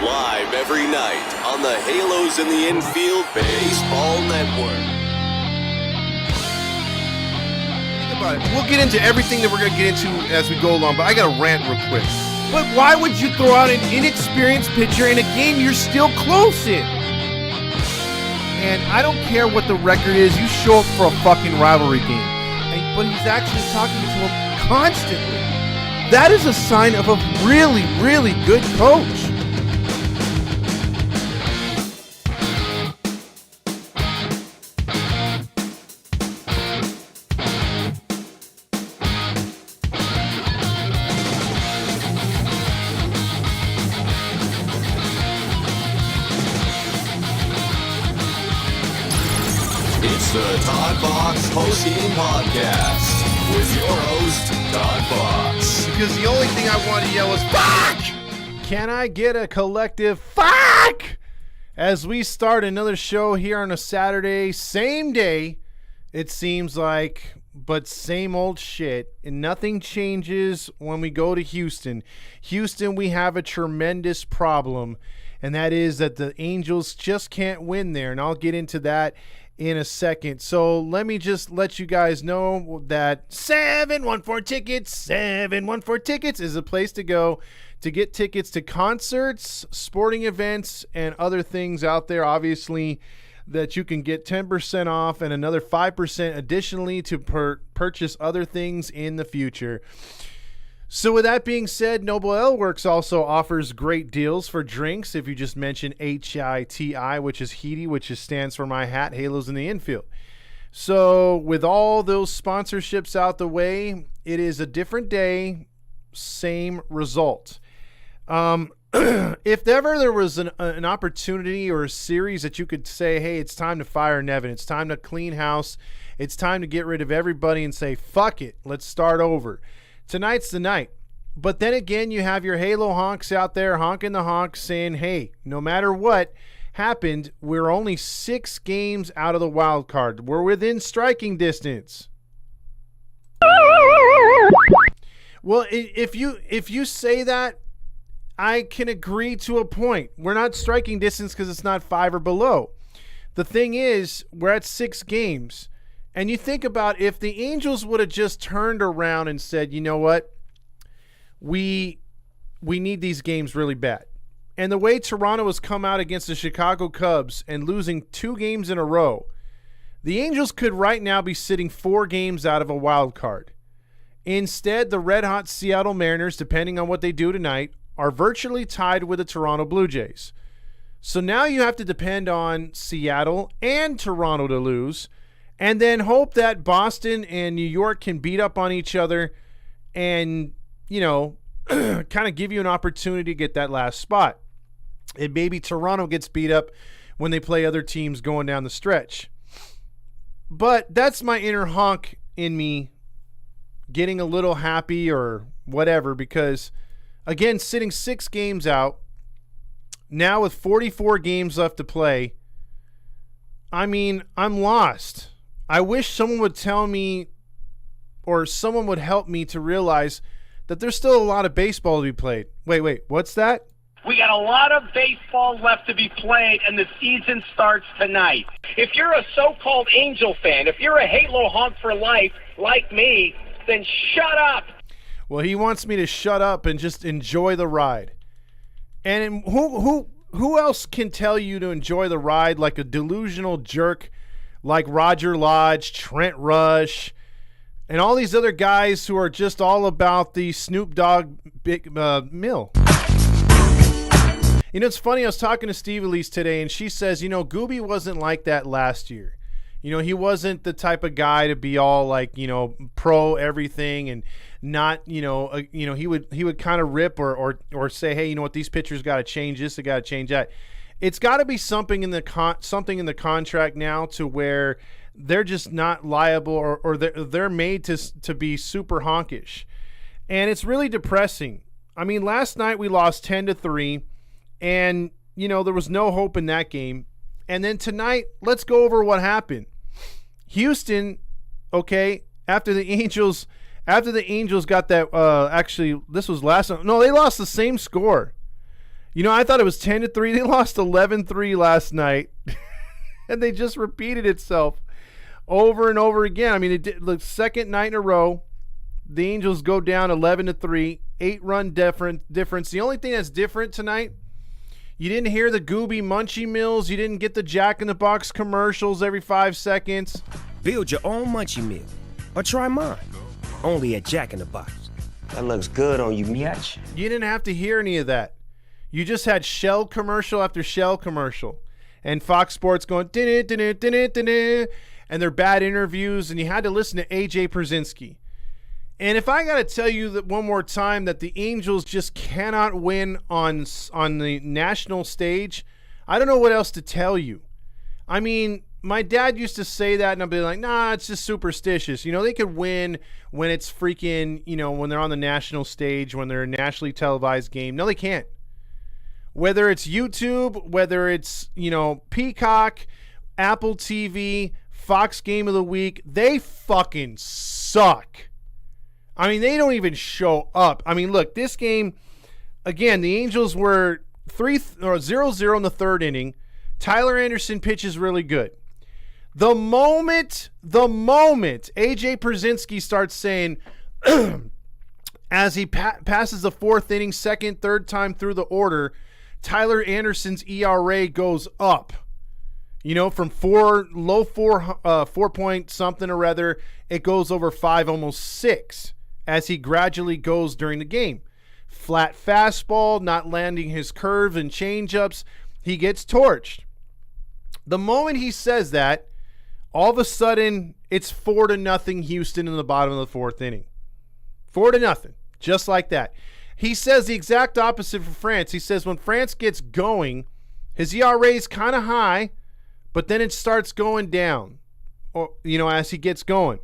Live every night on the Halos in the Infield Baseball Network. Think about it. We'll get into everything that we're going to get into as we go along, but I got to rant real quick. But why would you throw out an inexperienced pitcher in a game you're still close in? And I don't care what the record is. You show up for a fucking rivalry game. But he's actually talking to him constantly. That is a sign of a really, really good coach. It's the ToddFox postgame podcast with your host, ToddFox. Because the only thing I want to yell is, fuck! Can I get a collective fuck? As we start another show here on a Saturday, same day, it seems like, but same old shit. And nothing changes when we go to Houston. Houston, we have a tremendous problem, and that is that the Angels just can't win there. And I'll get into that in a second. So let me just let you guys know that 714 Tickets is a place to go to get tickets to concerts, sporting events, and other things out there. Obviously, that you can get 10% off and another 5% additionally to purchase other things in the future. So with that being said, Noble Ale Works also offers great deals for drinks. If you just mention HITI, which is Heedy, which stands for my hat, Halos in the Infield. So with all those sponsorships out the way, it is a different day, same result. If ever there was an opportunity or a series that you could say, hey, it's time to fire Nevin, it's time to clean house, it's time to get rid of everybody and say, fuck it, let's start over. Tonight's the night. But then again, you have your Halo honks out there honking the honks saying, hey, no matter what happened, we're only 6 games out of the wild card. We're within striking distance. Well, if you say that, I can agree to a point. We're not striking distance because it's not 5 or below. The thing is, we're at 6 games. And you think about if the Angels would have just turned around and said, you know what, we need these games really bad. And the way Toronto has come out against the Chicago Cubs and losing 2 games in a row, the Angels could right now be sitting 4 games out of a wild card. Instead, the red-hot Seattle Mariners, depending on what they do tonight, are virtually tied with the Toronto Blue Jays. So now you have to depend on Seattle and Toronto to lose, and then hope that Boston and New York can beat up on each other and, you know, kind of give you an opportunity to get that last spot. And maybe Toronto gets beat up when they play other teams going down the stretch. But that's my inner honk in me getting a little happy or whatever because, again, sitting 6 games out, now with 44 games left to play, I mean, I'm lost. I wish someone would tell me or someone would help me to realize that there's still a lot of baseball to be played. Wait, what's that? We got a lot of baseball left to be played, and the season starts tonight. If you're a so-called Angel fan, if you're a Halo honk for life like me, then shut up. Well, he wants me to shut up and just enjoy the ride. And who else can tell you to enjoy the ride like a delusional jerk like Roger Lodge, Trent Rush, and all these other guys who are just all about the Snoop Dogg big mill. You know, it's funny, I was talking to Steve Elise today, and she says, you know, Gooby wasn't like that last year. You know, he wasn't the type of guy to be all like, you know, pro everything and not, you know, he would kind of rip or say, hey, you know what, these pitchers got to change this, they got to change that. It's got to be something in the contract now to where they're just not liable or they're made to be super honkish. And it's really depressing. I mean, last night we lost 10-3 and, you know, there was no hope in that game. And then tonight, let's go over what happened. Houston, okay, after the Angels got that, actually, this was last night. No, they lost the same score. I thought it was 10-3. They lost 11-3 last night, and they just repeated itself over and over again. I mean, it did, the second night in a row, the Angels go down 11-3, 8-run difference. The only thing that's different tonight, you didn't hear the Gooby Munchie Mills. You didn't get the Jack in the Box commercials every 5 seconds. Build your own Munchie Meal, or try mine, only at Jack in the Box. That looks good on you, Miach. You didn't have to hear any of that. You just had Shell commercial after Shell commercial, and Fox Sports going din-it, and their bad interviews, and you had to listen to AJ Pierzynski. And if I got to tell you that one more time that the Angels just cannot win on the national stage, I don't know what else to tell you. I mean, my dad used to say that, and I'd be like, nah, it's just superstitious. They could win when it's freaking, when they're on the national stage, when they're a nationally televised game. No, they can't. Whether it's YouTube, whether it's, Peacock, Apple TV, Fox Game of the Week, they fucking suck. I mean, they don't even show up. I mean, look, this game, again, the Angels were 0-0 in the third inning. Tyler Anderson pitches really good. The moment AJ Pierzynski starts saying, as he passes the fourth inning, second, third time through the order, Tyler Anderson's ERA goes up. From 4 point something or rather, it goes over 5, almost 6, as he gradually goes during the game. Flat fastball, not landing his curves and changeups, he gets torched. The moment he says that, all of a sudden, it's 4-0 Houston in the bottom of the fourth inning. 4-0, just like that. He says the exact opposite for France. He says when France gets going, his ERA is kind of high, but then it starts going down, as he gets going.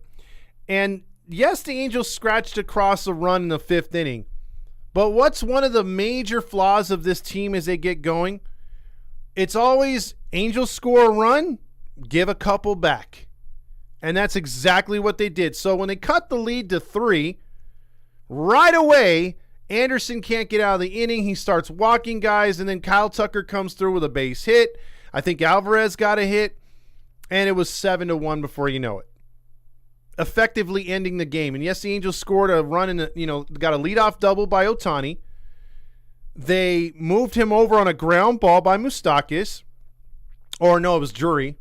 And yes, the Angels scratched across a run in the fifth inning, but what's one of the major flaws of this team as they get going? It's always Angels score a run, give a couple back. And that's exactly what they did. So when they cut the lead to 3, right away, Anderson can't get out of the inning. He starts walking guys, and then Kyle Tucker comes through with a base hit. I think Alvarez got a hit, and it was 7-1 before you know it. Effectively ending the game. And yes, the Angels scored a run got a leadoff double by Ohtani. They moved him over on a ground ball by Moustakas. Or no, it was Drury.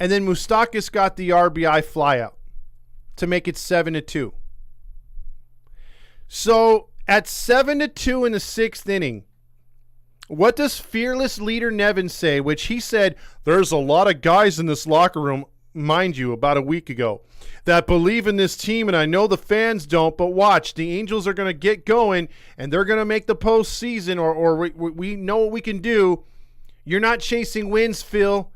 And then Moustakas got the RBI flyout to make it 7-2. So at 7-2 in the sixth inning, what does fearless leader Nevin say? Which he said, there's a lot of guys in this locker room, mind you, about a week ago, that believe in this team, and I know the fans don't, but watch, the Angels are going to get going, and they're going to make the postseason, or we know what we can do. You're not chasing wins, Phil.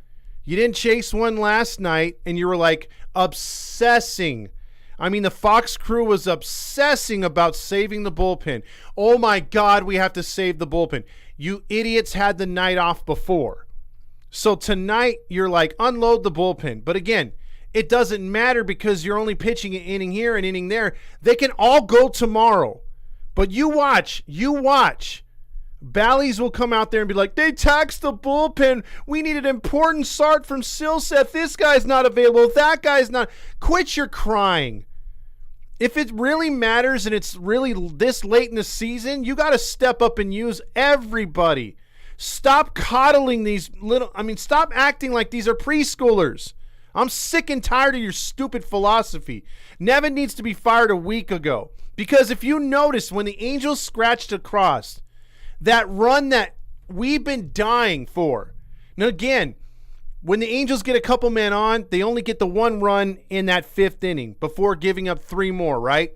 You didn't chase one last night, and you were like obsessing. I mean, the Fox crew was obsessing about saving the bullpen. Oh my God, we have to save the bullpen. You idiots had the night off before. So tonight, you're like, unload the bullpen. But again, it doesn't matter because you're only pitching an inning here, an inning there. They can all go tomorrow. But you watch. Bally's will come out there and be like, they taxed the bullpen. We need an important start from Silseth. This guy's not available. That guy's not. Quit your crying. If it really matters and it's really this late in the season, you got to step up and use everybody. Stop coddling these stop acting like these are preschoolers. I'm sick and tired of your stupid philosophy. Nevin needs to be fired a week ago. Because if you notice, when the Angels scratched across, that run that we've been dying for. Now, again, when the Angels get a couple men on, they only get the one run in that fifth inning before giving up 3 more, right?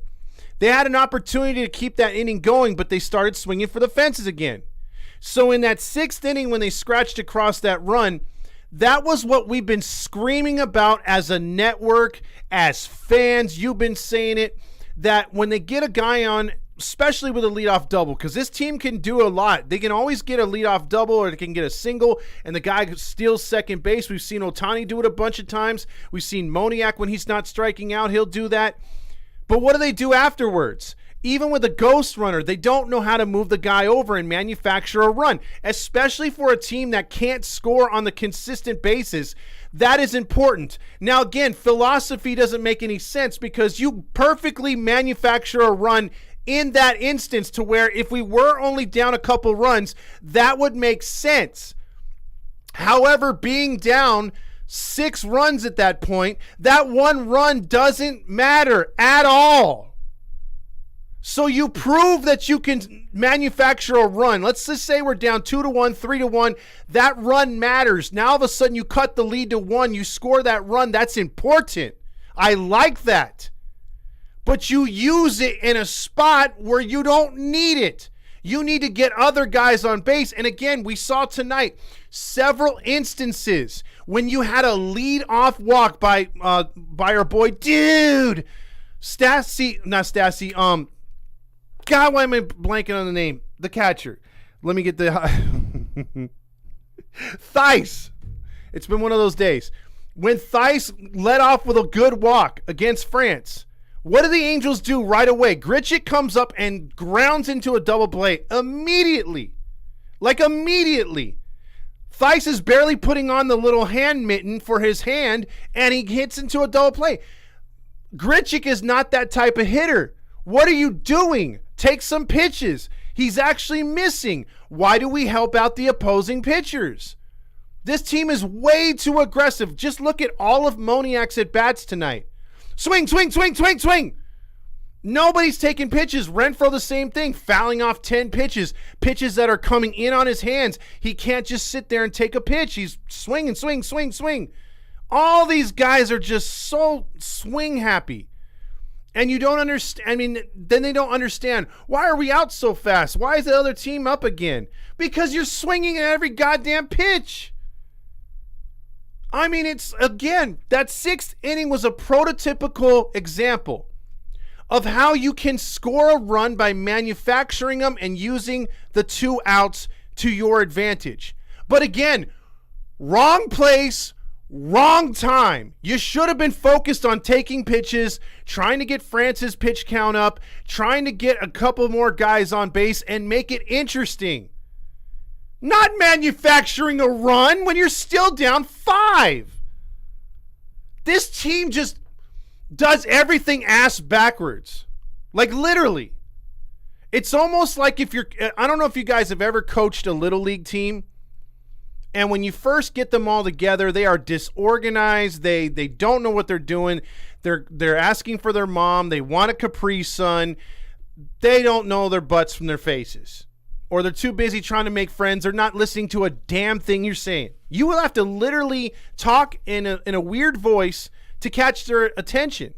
They had an opportunity to keep that inning going, but they started swinging for the fences again. So in that sixth inning, when they scratched across that run, that was what we've been screaming about as a network, as fans. You've been saying it, that when they get a guy on, especially with a leadoff double, because this team can do a lot. They can always get a leadoff double, or they can get a single, and the guy steals second base. We've seen Ohtani do it a bunch of times. We've seen Moniak, when he's not striking out, he'll do that. But what do they do afterwards? Even with a ghost runner, they don't know how to move the guy over and manufacture a run, especially for a team that can't score on the consistent basis. That is important. Now, again, philosophy doesn't make any sense because you perfectly manufacture a run in that instance to where if we were only down a couple runs, that would make sense. However, being down 6 runs at that point, that one run doesn't matter at all. So you prove that you can manufacture a run. Let's just say we're down 2-1, 3-1. That run matters. Now all of a sudden you cut the lead to 1. You score that run. That's important. I like that. But you use it in a spot where you don't need it. You need to get other guys on base. And again, we saw tonight several instances when you had a lead-off walk by our boy, God, why am I blanking on the name? The catcher. Let me get the Theis. It's been one of those days. When Theis led off with a good walk against France, what do the Angels do right away? Grichuk comes up and grounds into a double play immediately. Like immediately. Theis is barely putting on the little hand mitten for his hand, and he hits into a double play. Grichuk is not that type of hitter. What are you doing? Take some pitches. He's actually missing. Why do we help out the opposing pitchers? This team is way too aggressive. Just look at all of Moniak's at-bats tonight. Swing, swing, swing, swing, swing. Nobody's taking pitches. Renfroe the same thing, fouling off 10 pitches that are coming in on his hands. He can't just sit there and take a pitch. He's swinging, swing, swing, swing. All these guys are just so swing happy. And you don't understand. Then they don't understand. Why are we out so fast? Why is the other team up again? Because you're swinging at every goddamn pitch. It's, again, that 6th inning was a prototypical example of how you can score a run by manufacturing them and using the 2 outs to your advantage. But again, wrong place, wrong time. You should have been focused on taking pitches, trying to get France's pitch count up, trying to get a couple more guys on base and make it interesting. Not manufacturing a run when you're still down 5. This team just does everything ass backwards. Like literally. It's almost like I don't know if you guys have ever coached a little league team. And when you first get them all together, they are disorganized. They don't know what they're doing. They're asking for their mom. They want a Capri Sun. They don't know their butts from their faces. Or they're too busy trying to make friends. They're not listening to a damn thing you're saying. You will have to literally talk in a weird voice to catch their attention.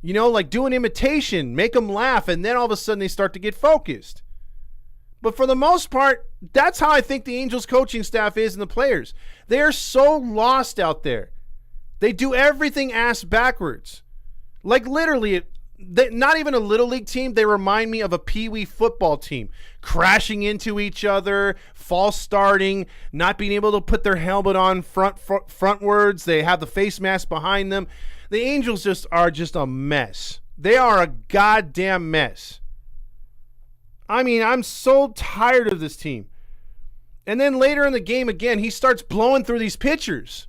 Like do an imitation, make them laugh, and then all of a sudden they start to get focused. But for the most part, that's how I think the Angels coaching staff is and the players. They are so lost out there. They do everything ass backwards. Like literally, not even a little league team. They remind me of a peewee football team. Crashing into each other, false starting, not being able to put their helmet on frontwards. They have the face mask behind them. The Angels are just a mess. They are a goddamn mess. I'm so tired of this team. And then later in the game, again, he starts blowing through these pitchers.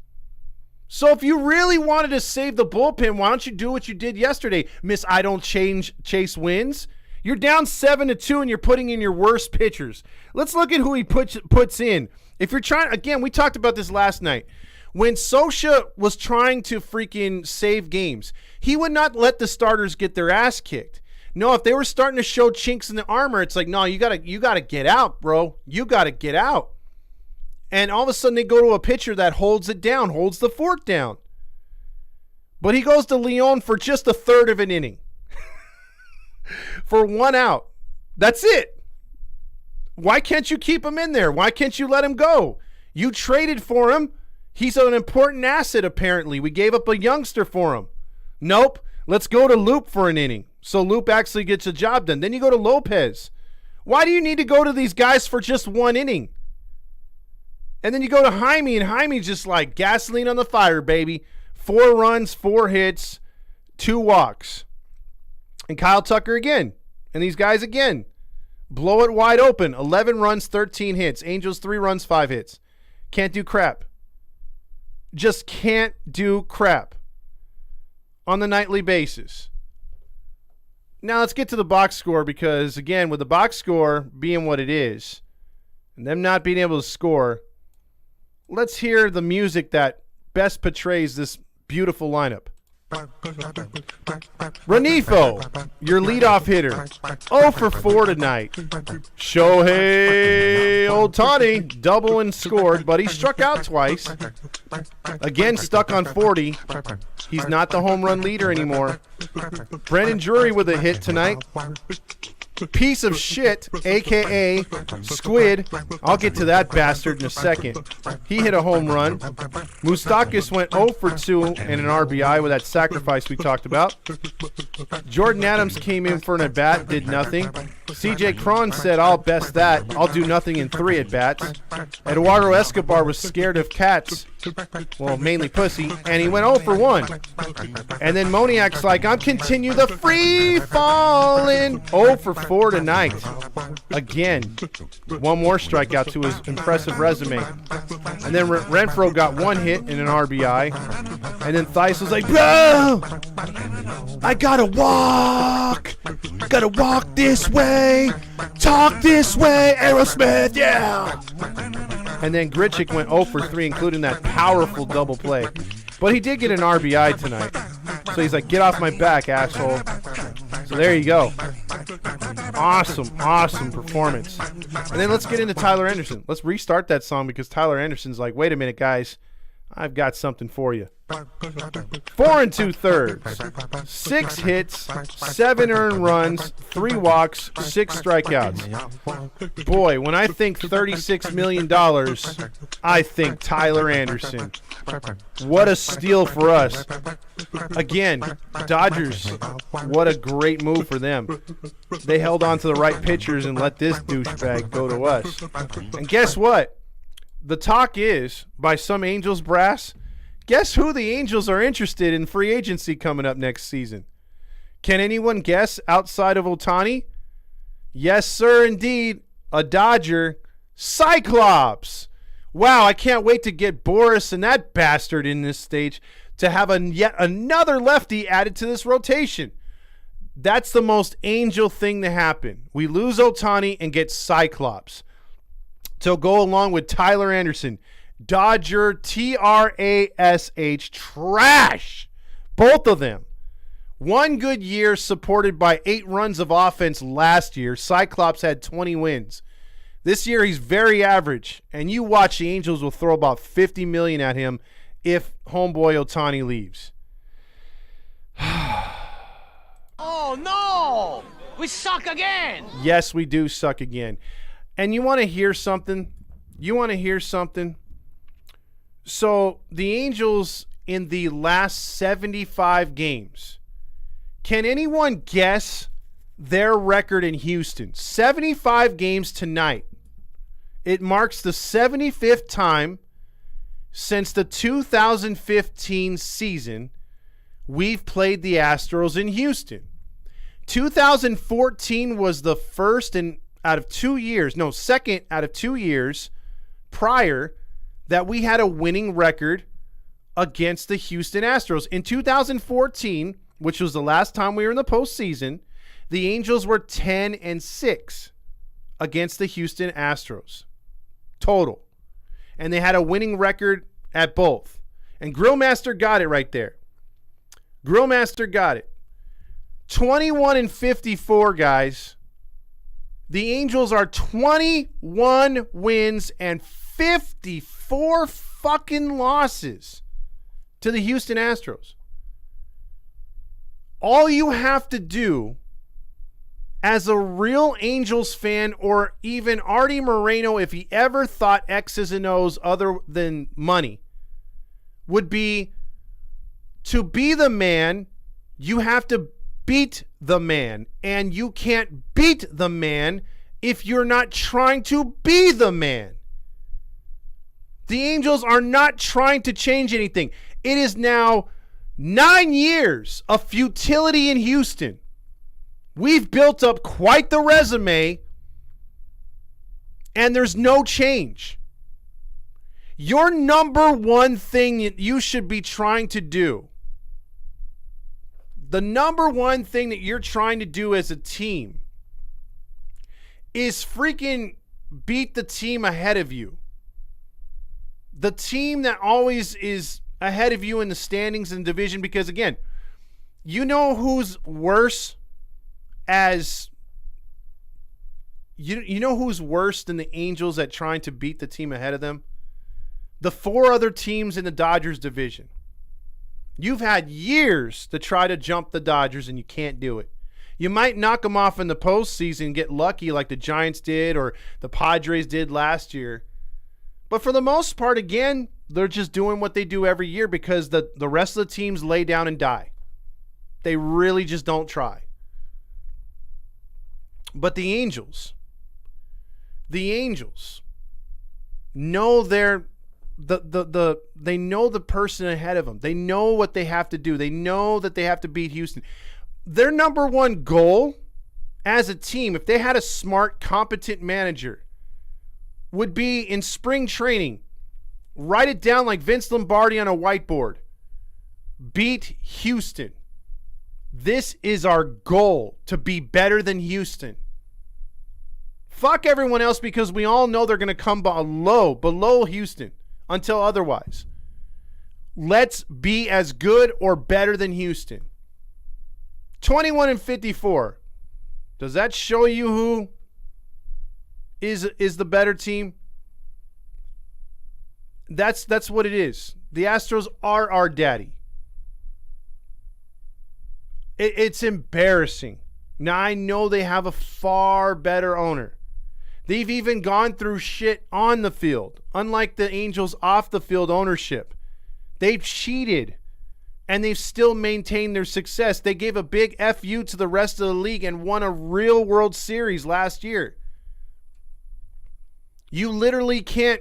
So if you really wanted to save the bullpen, why don't you do what you did yesterday? Miss I don't chase wins. You're down 7-2 and you're putting in your worst pitchers. Let's look at who he puts in. If you're trying, again, we talked about this last night. When Sosha was trying to freaking save games, he would not let the starters get their ass kicked. No, if they were starting to show chinks in the armor, it's like, no, you gotta get out, bro. You gotta get out. And all of a sudden they go to a pitcher that holds it down, holds the fort down. But he goes to Leon for just a third of an inning. For 1 out. That's it. Why can't you keep him in there? Why can't you let him go? You traded for him. He's an important asset, apparently. We gave up a youngster for him. Nope. Let's go to Loop for an inning. So Loop actually gets a job done. Then you go to Lopez. Why do you need to go to these guys for just 1 inning? And then you go to Jaime, and Jaime's just like gasoline on the fire, baby. 4 runs, 4 hits, 2 walks. And Kyle Tucker again. And these guys, again, blow it wide open. 11 runs, 13 hits. Angels, 3 runs, 5 hits. Can't do crap. Just can't do crap on the nightly basis. Now let's get to the box score because, again, with the box score being what it is and them not being able to score, let's hear the music that best portrays this beautiful lineup. Renifo, your leadoff hitter, 0 for 4 tonight. Shohei Ohtani, double and scored, but he struck out twice. Again, stuck on 40. He's not the home run leader anymore. Brendan Drury with a hit tonight. Piece of shit, a.k.a. Squid. I'll get to that bastard in a second. He hit a home run. Moustakas went 0 for 2 and an RBI with that sacrifice we talked about. Jordan Adams came in for an at-bat, did nothing. C.J. Cron said, I'll best that. I'll do nothing in 3 at-bats. Eduardo Escobar was scared of cats. Well, mainly pussy. And he went 0 for 1. And then Moniak's like, I'm continue the free falling. 0 for 4 tonight. Again, one more strikeout to his impressive resume. And then Renfroe got 1 hit and an RBI. And then Theis was like, bro, I gotta walk. Gotta walk this way. Talk this way. Aerosmith, yeah. And then Grichuk went 0 for 3, including that powerful double play. But he did get an RBI tonight. So he's like, get off my back, asshole. So there you go. Awesome performance. And then let's get into Tyler Anderson. Let's restart that song because Tyler Anderson's like, wait a minute, guys. I've got something for you. 4 2/3, 6 hits, 7 earned runs, 3 walks, 6 strikeouts. Boy, when I think $36 million, I think Tyler Anderson. What a steal for us. Again, Dodgers, what a great move for them. They held on to the right pitchers and let this douchebag go to us. And guess what? The talk is, by some Angels brass, guess who the Angels are interested in free agency coming up next season? Can anyone guess outside of Ohtani? Yes, sir, indeed. A Dodger. Cyclops. Wow, I can't wait to get Boris and that bastard in this stage to have yet another lefty added to this rotation. That's the most Angel thing to happen. We lose Ohtani and get Cyclops to go along with Tyler Anderson. Dodger, Trash. Trash. Both of them. 1 good year supported by 8 runs of offense last year. Cyclops had 20 wins. This year he's very average. And you watch, the Angels will throw about $50 million at him if homeboy Ohtani leaves. Oh, no! We suck again! Yes, we do suck again. And you want to hear something? So the Angels in the last 75 games, can anyone guess their record in Houston? 75 games tonight. It marks the 75th time since the 2015 season we've played the Astros in Houston. 2014 was the second out of 2 years prior that we had a winning record against the Houston Astros. In 2014, which was the last time we were in the postseason, the Angels were 10-6 against the Houston Astros total. And they had a winning record at both. And Grillmaster got it right there. Grillmaster got it. 21-54, guys. The Angels are 21 wins and 54 fucking losses to the Houston Astros. All you have to do as a real Angels fan, or even Artie Moreno, if he ever thought X's and O's other than money, would be to be the man, you have to beat the man. And you can't beat the man if you're not trying to be the man. The Angels are not trying to change anything. It is now 9 years of futility in Houston. We've built up quite the resume, and there's no change. Your number one thing that you should be trying to do, the number one thing that you're trying to do as a team is freaking beat the team ahead of you. The team that always is ahead of you in the standings and division, because again, you know who's worse as you know who's worse than the Angels at trying to beat the team ahead of them? The 4 other teams in the Dodgers division. You've had years to try to jump the Dodgers and you can't do it. You might knock them off in the postseason and get lucky like the Giants did or the Padres did last year. But for the most part, again, they're just doing what they do every year because the rest of the teams lay down and die. They really just don't try. But the Angels know they know the person ahead of them. They know what they have to do. They know that they have to beat Houston. Their number one goal as a team, if they had a smart, competent manager, would be in spring training, write it down like Vince Lombardi on a whiteboard. Beat Houston. This is our goal, to be better than Houston. Fuck everyone else because we all know they're going to come below Houston until otherwise. Let's be as good or better than Houston. 21-54. Does that show you who is the better team? That's what it is. The Astros are our daddy. It's embarrassing. Now, I know they have a far better owner. They've even gone through shit on the field, unlike the Angels off the field ownership. They've cheated, and they've still maintained their success. They gave a big FU to the rest of the league and won a real World Series last year. You literally can't,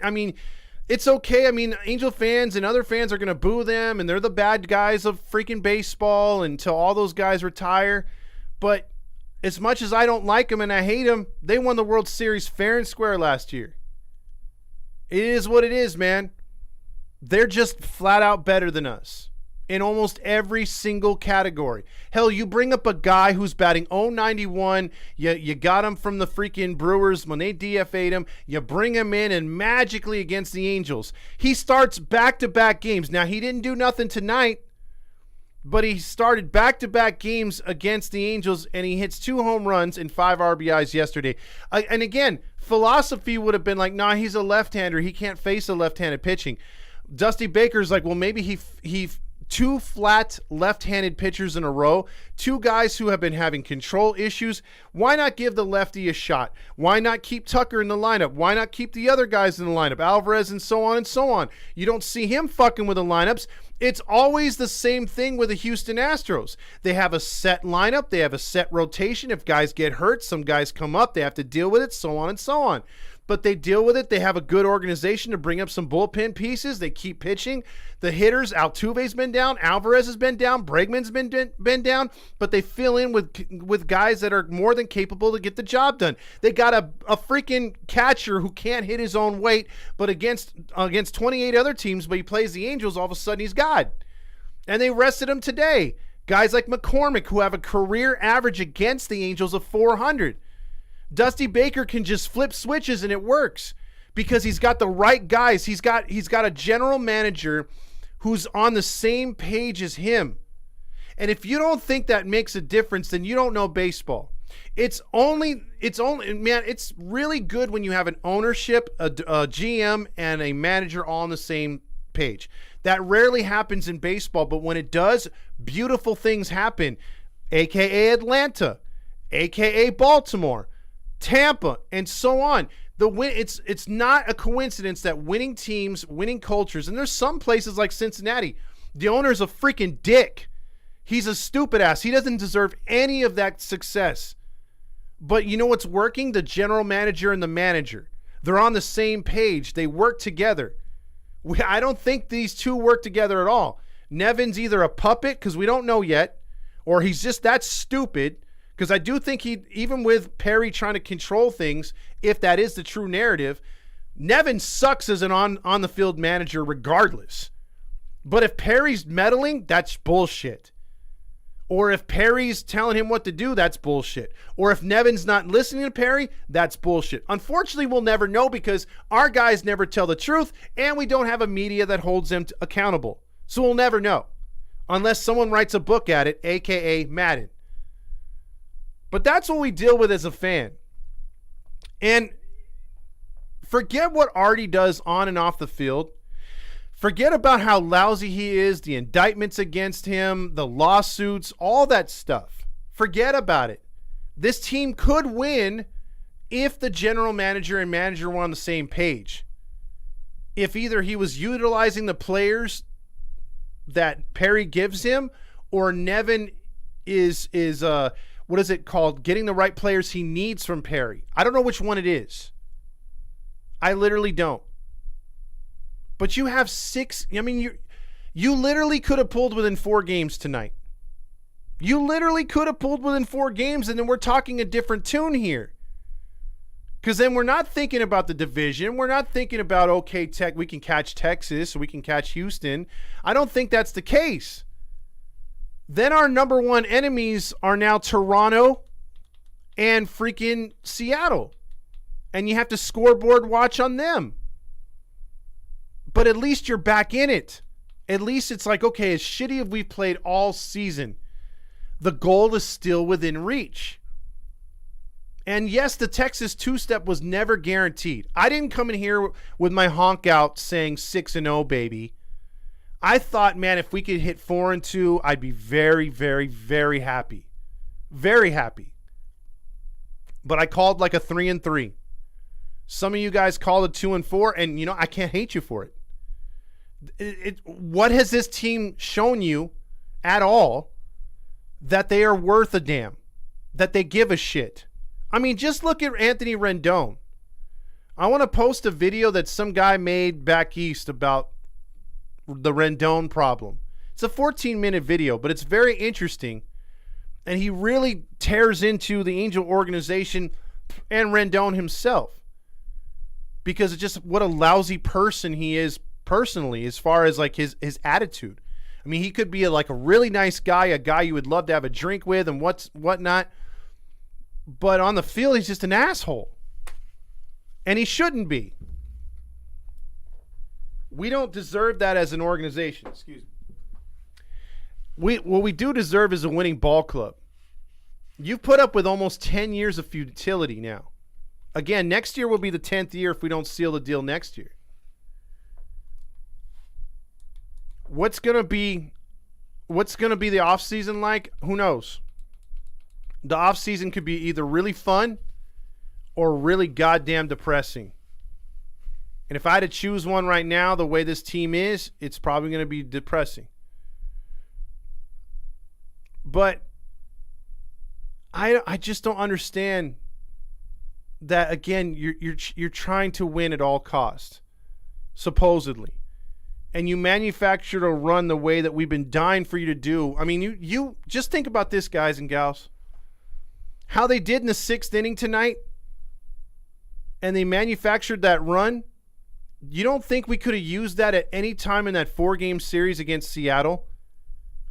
it's okay. Angel fans and other fans are going to boo them, and they're the bad guys of freaking baseball until all those guys retire. But as much as I don't like them and I hate them, they won the World Series fair and square last year. It is what it is, man. They're just flat out better than us in almost every single category. Hell, you bring up a guy who's batting .091. You got him from the freaking Brewers when they DFA'd him. You bring him in and magically against the Angels. He starts back-to-back games. Now, he didn't do nothing tonight, but he started back-to-back games against the Angels, and he hits 2 home runs and 5 RBIs yesterday. And again, philosophy would have been like, nah, he's a left-hander. He can't face a left-handed pitching. Dusty Baker's like, well, maybe he 2 flat left-handed pitchers in a row, 2 guys who have been having control issues. Why not give the lefty a shot? Why not keep Tucker in the lineup? Why not keep the other guys in the lineup, Alvarez and so on and so on? You don't see him fucking with the lineups. It's always the same thing with the Houston Astros. They have a set lineup. They have a set rotation. If guys get hurt, some guys come up. They have to deal with it, so on and so on. But they deal with it. They have a good organization to bring up some bullpen pieces. They keep pitching. The hitters, Altuve's been down. Alvarez has been down. Bregman's been down. But they fill in with guys that are more than capable to get the job done. They got a freaking catcher who can't hit his own weight, but against 28 other teams, but he plays the Angels, all of a sudden he's God. And they rested him today. Guys like McCormick, who have a career average against the Angels of 400. Dusty Baker can just flip switches and it works because he's got the right guys. He's got a general manager who's on the same page as him. And if you don't think that makes a difference, then you don't know baseball. It's really good when you have an ownership, a GM, and a manager all on the same page. That rarely happens in baseball, but when it does, beautiful things happen, aka Atlanta, aka Baltimore, Tampa, and so on. It's not a coincidence that winning teams, winning cultures, and there's some places like Cincinnati, the owner's a freaking dick. He's a stupid ass. He doesn't deserve any of that success. But you know what's working? The general manager and the manager. They're on the same page. They work together. I don't think these two work together at all. Nevin's either a puppet, because we don't know yet, or he's just that stupid, Because I do think even with Perry trying to control things, if that is the true narrative, Nevin sucks as an on the field manager regardless. But if Perry's meddling, that's bullshit. Or if Perry's telling him what to do, that's bullshit. Or if Nevin's not listening to Perry, that's bullshit. Unfortunately, we'll never know because our guys never tell the truth and we don't have a media that holds them accountable. So we'll never know unless someone writes a book at it, a.k.a. Madden. But that's what we deal with as a fan. And forget what Artie does on and off the field. Forget about how lousy he is, the indictments against him, the lawsuits, all that stuff. Forget about it. This team could win if the general manager and manager were on the same page. If either he was utilizing the players that Perry gives him, or Nevin is what is it called? Getting the right players he needs from Perry. I don't know which one it is. I literally don't. But you have 6. I mean, you literally could have pulled within 4 games tonight. You literally could have pulled within 4 games, and then we're talking a different tune here. Because then we're not thinking about the division. We're not thinking about, okay, we can catch Texas, we can catch Houston. I don't think that's the case. Then our number 1 enemies are now Toronto and freaking Seattle. And you have to scoreboard watch on them. But at least you're back in it. At least it's like, okay, as shitty as we've played all season, the goal is still within reach. And yes, the Texas 2-step was never guaranteed. I didn't come in here with my honk out saying 6-0, baby. I thought, man, if we could hit 4-2, I'd be very, very, very happy. Very happy. But I called like a 3-3. Some of you guys called a 2-4, and, you know, I can't hate you for it. What has this team shown you at all that they are worth a damn, that they give a shit? I mean, just look at Anthony Rendon. I want to post a video that some guy made back east about the Rendon problem. It's a 14-minute video, but it's very interesting, and he really tears into the Angel organization and Rendon himself because of just what a lousy person he is personally, as far as like his attitude. I mean, he could be like a really nice guy, a guy you would love to have a drink with and whatnot. But on the field, he's just an asshole. And he shouldn't be. We don't deserve that as an organization. Excuse me. What we do deserve is a winning ball club. You've put up with almost 10 years of futility now. Again, next year will be the 10th year if we don't seal the deal next year. What's gonna be the offseason like? Who knows? The offseason could be either really fun or really goddamn depressing. And if I had to choose one right now, the way this team is, it's probably going to be depressing. But I just don't understand that, again, you're trying to win at all costs, supposedly. And you manufactured a run the way that we've been dying for you to do. I mean, you just think about this, guys and gals. How they did in the 6th inning tonight, and they manufactured that run. You don't think we could have used that at any time in that 4-game series against Seattle,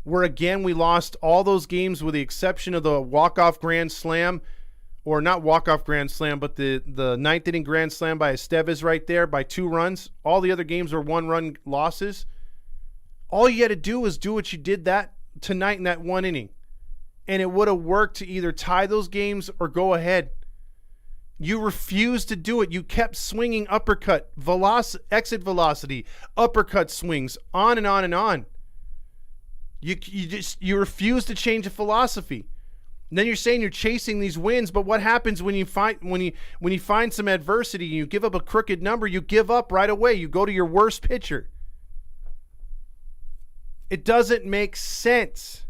where, again, we lost all those games with the exception of the walk-off grand slam, or not walk-off grand slam, but the 9th inning grand slam by Estevez right there by 2 runs. All the other games were 1-run losses. All you had to do was do what you did that tonight in that 1 inning, and it would have worked to either tie those games or go ahead. You refused to do it. You kept swinging uppercut, exit velocity, uppercut swings, on and on and on. You refused to change the philosophy. And then you're saying you're chasing these wins, but what happens when you find some adversity and you give up a crooked number? You give up right away. You go to your worst pitcher. It doesn't make sense.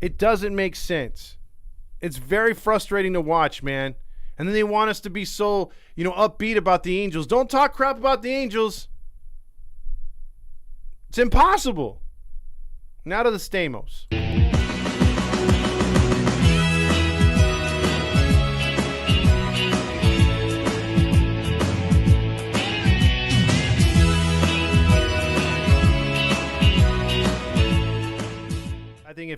It doesn't make sense. It's very frustrating to watch, man. And then they want us to be so, upbeat about the Angels. Don't talk crap about the Angels. It's impossible. Now to the Stamos.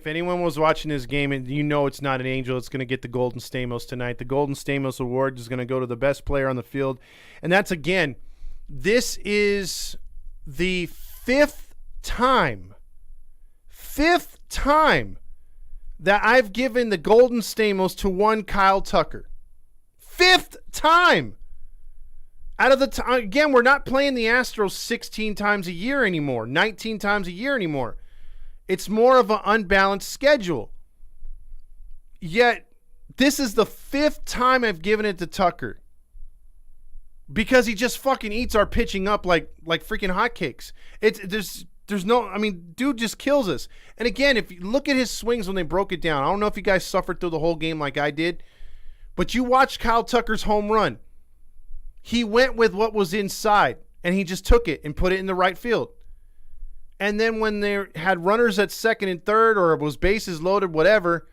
if anyone was watching this game and you know it's not an Angel, it's going to get the Golden Stamos tonight. The Golden Stamos Award is going to go to the best player on the field. And that's, again, this is the fifth time that I've given the Golden Stamos to one Kyle Tucker. Fifth time. Out of the time, again, we're not playing the Astros 16 times a year anymore, 19 times a year anymore. It's more of an unbalanced schedule. Yet, this is the fifth time I've given it to Tucker. Because he just fucking eats our pitching up like freaking hotcakes. There's no, I mean, dude just kills us. And again, if you look at his swings when they broke it down, I don't know if you guys suffered through the whole game like I did, but you watched Kyle Tucker's home run. He went with what was inside, and he just took it and put it in the right field. And then when they had runners at second and third, or it was bases loaded, whatever,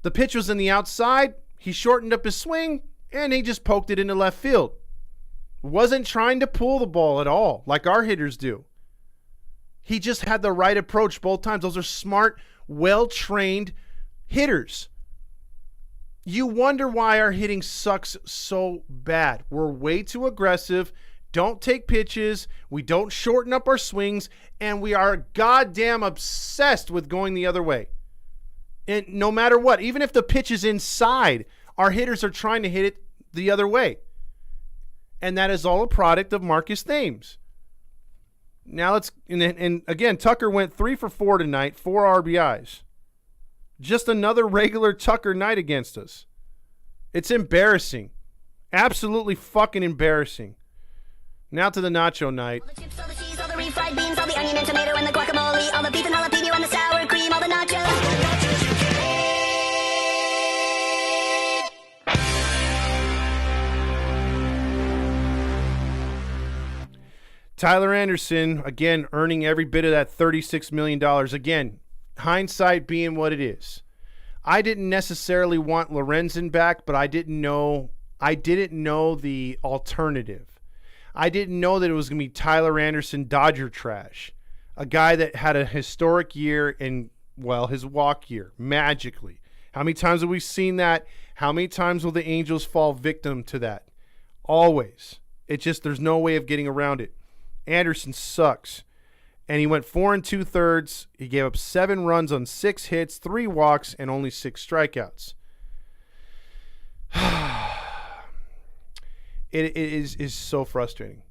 the pitch was in the outside, he shortened up his swing, and he just poked it into left field. Wasn't trying to pull the ball at all, like our hitters do. He just had the right approach both times. Those are smart, well-trained hitters. You wonder why our hitting sucks so bad. We're way too aggressive, don't take pitches, we don't shorten up our swings, and we are goddamn obsessed with going the other way. And no matter what, even if the pitch is inside, our hitters are trying to hit it the other way. And that is all a product of Marcus Thames. Now and again, Tucker went 3 for 4 tonight, 4 RBIs. Just another regular Tucker night against us. It's embarrassing. Absolutely fucking embarrassing. Now to the nacho night. All the chips, all the cheese, all the refried beans, all the onion and tomato and the guacamole, all the beef and jalapeno and the sour cream, all the nachos. Tyler Anderson, again, earning every bit of that $36 million. Again, hindsight being what it is. I didn't necessarily want Lorenzen back, but I didn't know the alternative. I didn't know that it was going to be Tyler Anderson, Dodger trash. A guy that had a historic year in, well, his walk year, magically. How many times have we seen that? How many times will the Angels fall victim to that? Always. It's just, there's no way of getting around it. Anderson sucks. And he went 4 2/3. He gave up 7 runs on 6 hits, 3 walks, and only 6 strikeouts. It is so frustrating.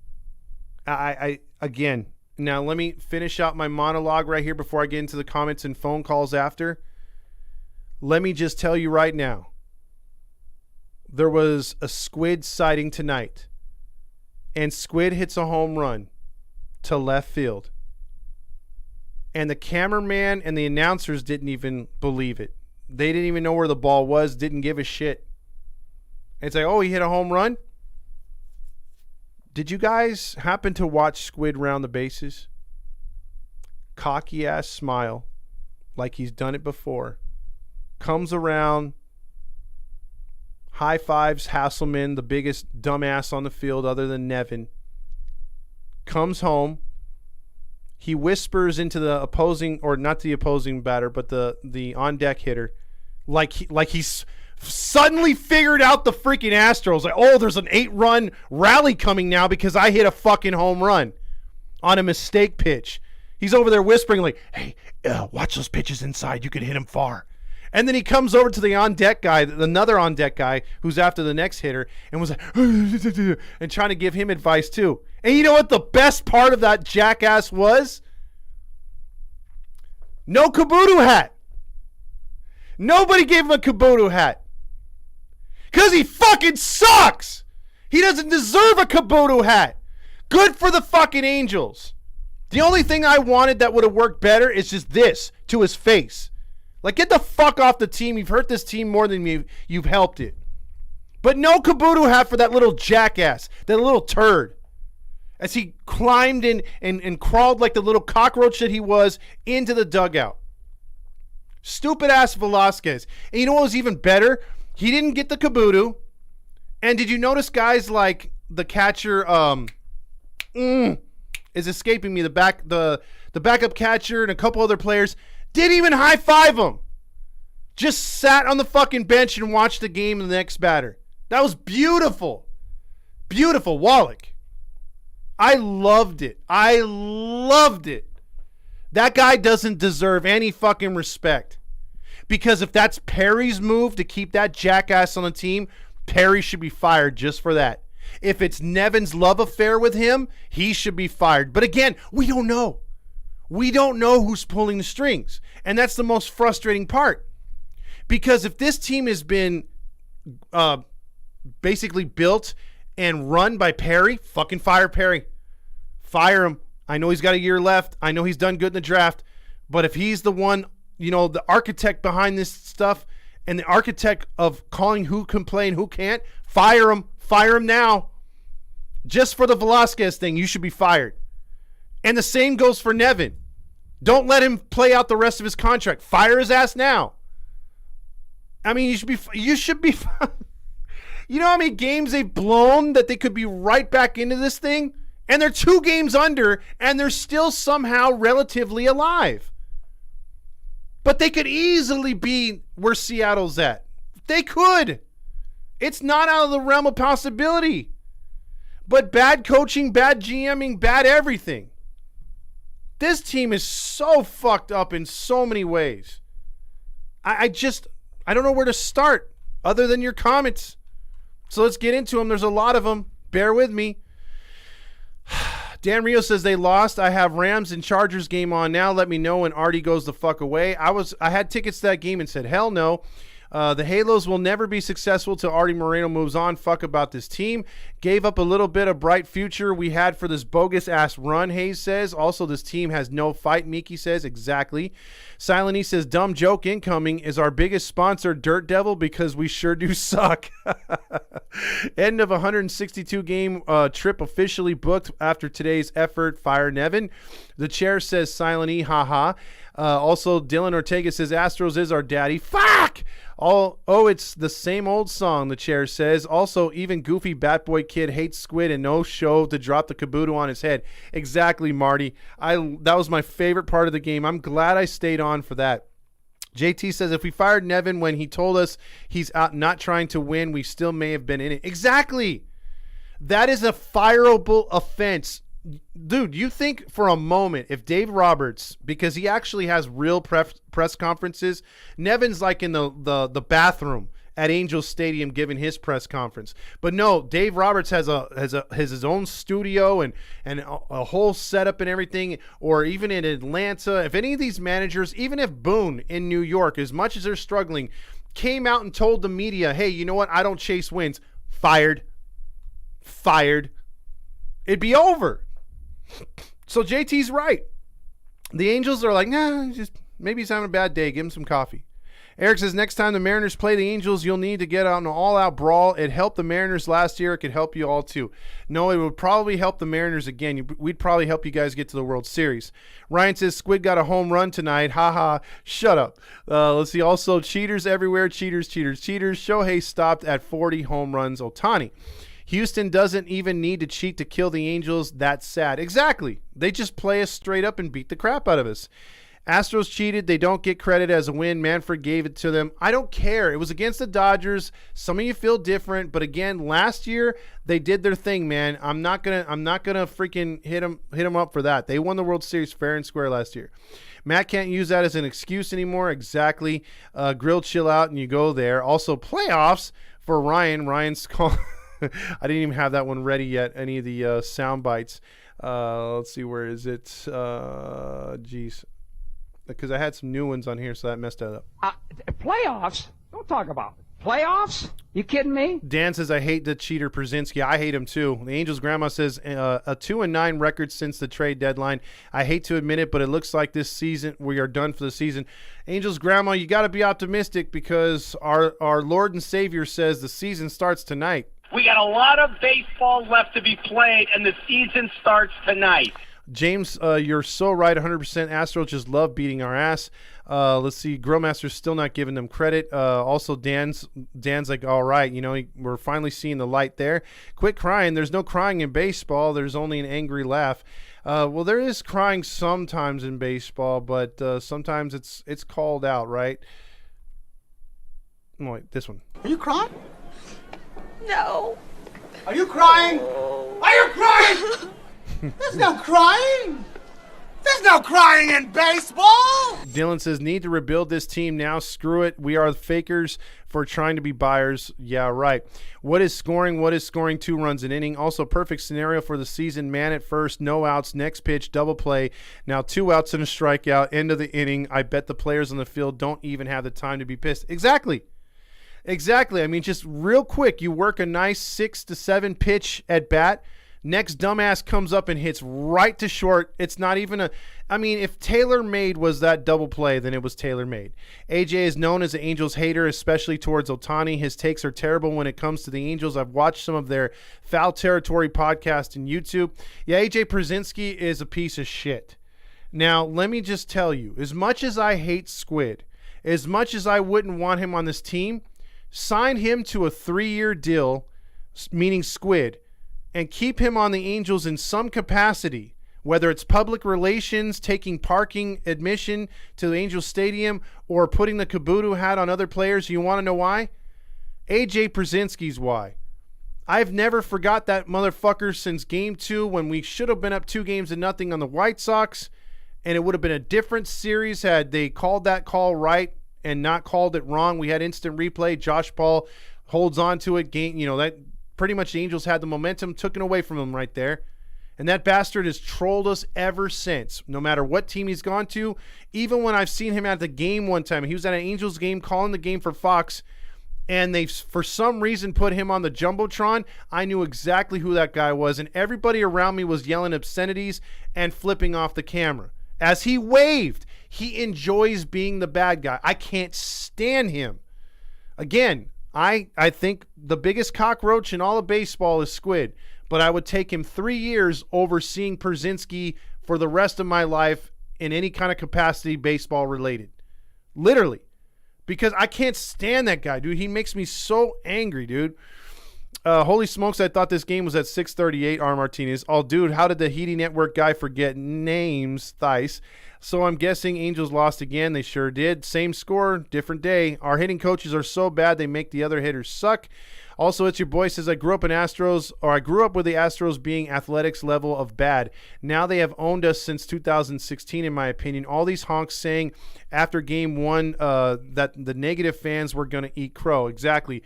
I again, now let me finish out my monologue right here before I get into the comments and phone calls after. Let me just tell you right now. There was a Squid sighting tonight. And Squid hits a home run to left field. And the cameraman and the announcers didn't even believe it. They didn't even know where the ball was, didn't give a shit. And it's like, oh, he hit a home run? Did you guys happen to watch Squid round the bases? Cocky ass smile, like he's done it before. Comes around, high fives Hasselman, the biggest dumbass on the field other than Nevin. Comes home. He whispers into the opposing, or not the opposing batter, but the on-deck hitter, like he's suddenly figured out the freaking Astros. Like, oh, there's an 8-run rally coming now because I hit a fucking home run on a mistake pitch. He's over there whispering like, hey, watch those pitches inside. You could hit him far. And then he comes over to the on-deck guy, another on-deck guy who's after the next hitter, and was like, and trying to give him advice too. And you know what the best part of that jackass was? No Kabuto hat. Nobody gave him a Kabuto hat. Because he fucking sucks. He doesn't deserve a Kabuto hat. Good for the fucking Angels. The only thing I wanted that would have worked better is just this to his face. Like, get the fuck off the team. You've hurt this team more than you've helped it. But no Kabuto hat for that little jackass, that little turd. As he climbed in and crawled like the little cockroach that he was into the dugout. Stupid ass Velasquez. And you know what was even better? He didn't get the Kabuto. And did you notice guys like the catcher is escaping me, the backup catcher and a couple other players Didn't even high-five him. Just sat on the fucking bench and watched the game of the next batter. That was beautiful. Beautiful. Wallach. I loved it. I loved it. That guy doesn't deserve any fucking respect. Because if that's Perry's move to keep that jackass on the team, Perry should be fired just for that. If it's Nevin's love affair with him, he should be fired. But again, we don't know. We don't know who's pulling the strings. And that's the most frustrating part. Because if this team has been basically built and run by Perry, fucking fire Perry. Fire him. I know he's got a year left. I know he's done good in the draft. But if he's the one, the architect behind this stuff and the architect of calling who can play and who can't, fire him. Fire him now. Just for the Velasquez thing, you should be fired. And the same goes for Nevin. Don't let him play out the rest of his contract. Fire his ass now. I mean, you should be You know how many games they've blown that they could be right back into this thing? And they're 2 games under, and they're still somehow relatively alive. But they could easily be where Seattle's at. They could. It's not out of the realm of possibility. But bad coaching, bad GMing, bad everything. This team is so fucked up in so many ways. I don't know where to start other than your comments. So let's get into them. There's a lot of them. Bear with me. Dan Rio says they lost. I have Rams and Chargers game on now. Let me know when Artie goes the fuck away. I had tickets to that game and said, hell no. The Halos will never be successful till Artie Moreno moves on. Fuck about this team. Gave up a little bit of bright future we had for this bogus-ass run, Hayes says. Also, this team has no fight, Miki says. Exactly. Silent E says, dumb joke incoming. Is our biggest sponsor Dirt Devil? Because we sure do suck. End of 162-game trip officially booked after today's effort. Fire Nevin. The chair says, Silent E, haha. Also, Dylan Ortega says, Astros is our daddy. Fuck! It's the same old song, the chair says. Also, even goofy Bat Boy kid hates Squid and no show to drop the caboodle on his head. Exactly, Marty. That was my favorite part of the game. I'm glad I stayed on for that. JT says, if we fired Nevin when he told us he's out not trying to win, we still may have been in it. Exactly. That is a fireable offense. Dude, you think for a moment if Dave Roberts, because he actually has real press conferences, Nevin's like in the bathroom at Angels Stadium giving his press conference. But no, Dave Roberts has his own studio and a whole setup and everything. Or even in Atlanta, if any of these managers, even if Boone in New York, as much as they're struggling, came out and told the media, hey, you know what? I don't chase wins. Fired. It'd be over. So JT's right. The Angels are like, nah, maybe he's having a bad day. Give him some coffee. Eric says, next time the Mariners play the Angels, you'll need to get on an all-out brawl. It helped the Mariners last year. It could help you all too. No, it would probably help the Mariners again. We'd probably help you guys get to the World Series. Ryan says, Squid got a home run tonight. Haha. Shut up. Let's see. Also, cheaters everywhere. Cheaters. Shohei stopped at 40 home runs. Ohtani. Houston doesn't even need to cheat to kill the Angels. That's sad. Exactly. They just play us straight up and beat the crap out of us. Astros cheated. They don't get credit as a win. Manfred gave it to them. I don't care. It was against the Dodgers. Some of you feel different, but again, last year they did their thing, man. I'm not gonna freaking hit them up for that. They won the World Series fair and square last year. Matt can't use that as an excuse anymore. Exactly. Grill, chill out, and you go there. Also, playoffs for Ryan. Ryan's call. I didn't even have that one ready yet, any of the sound bites. Let's see, where is it? Geez. Because I had some new ones on here, so that messed that up. Playoffs? Don't talk about it. Playoffs? You kidding me? Dan says, I hate the cheater Przinski. I hate him too. The Angels' grandma says, a 2-9 record since the trade deadline. I hate to admit it, but it looks like this season we are done for the season. Angels' grandma, you got to be optimistic because our Lord and Savior says the season starts tonight. We got a lot of baseball left to be played, and the season starts tonight. James, you're so right, 100%. Astros just love beating our ass. Let's see, Grillmaster's still not giving them credit. Also, Dan's like, all right, we're finally seeing the light there. Quit crying. There's no crying in baseball. There's only an angry laugh. Well, there is crying sometimes in baseball, but sometimes it's called out, right? Oh, wait, this one. Are you crying? No. Are you crying? Are you crying? There's no crying. There's no crying in baseball. Dylan says, need to rebuild this team now. Screw it. We are fakers for trying to be buyers. Yeah, right. What is scoring? What is scoring 2 runs an inning? Also, perfect scenario for the season. Man at first, no outs. Next pitch, double play. Now 2 outs and a strikeout. End of the inning. I bet the players on the field don't even have the time to be pissed. Exactly. I mean, just real quick, you work a nice 6 to 7 pitch at bat. Next dumbass comes up and hits right to short. It's not even if tailor-made was that double play, then it was tailor-made. AJ is known as the Angels hater, especially towards Ohtani. His takes are terrible when it comes to the Angels. I've watched some of their Foul Territory podcast and YouTube. Yeah, AJ Przinsky is a piece of shit. Now, let me just tell you, as much as I hate Squid, as much as I wouldn't want him on this team, sign him to a 3-year deal, meaning Squid, and keep him on the Angels in some capacity, whether it's public relations, taking parking admission to the Angels Stadium, or putting the Kabuto hat on other players. You want to know why? AJ Przinsky's why. I've never forgot that motherfucker since Game 2 when we should have been up 2-0 on the White Sox, and it would have been a different series had they called that call right and not called it wrong. We had instant replay. Josh Paul holds on to it. That pretty much the Angels had the momentum taken away from him right there. And that bastard has trolled us ever since, no matter what team he's gone to. Even when I've seen him at the game one time, he was at an Angels game calling the game for Fox, and they for some reason put him on the Jumbotron. I knew exactly who that guy was, and everybody around me was yelling obscenities and flipping off the camera. As he waved, he enjoys being the bad guy. I can't stand him. Again, I think the biggest cockroach in all of baseball is Squid, but I would take him 3 years over seeing Przinsky for the rest of my life in any kind of capacity baseball related. Literally. Because I can't stand that guy, dude. He makes me so angry, dude. Holy smokes, I thought this game was at 6:38, R. Martinez. Oh, dude, how did the Heaty Network guy forget names, Thice? So I'm guessing Angels lost again. They sure did. Same score, different day. Our hitting coaches are so bad they make the other hitters suck. Also, it's your boy says, I grew up with the Astros being athletics level of bad. Now they have owned us since 2016, in my opinion. All these honks saying after game 1 that the negative fans were going to eat crow. Exactly.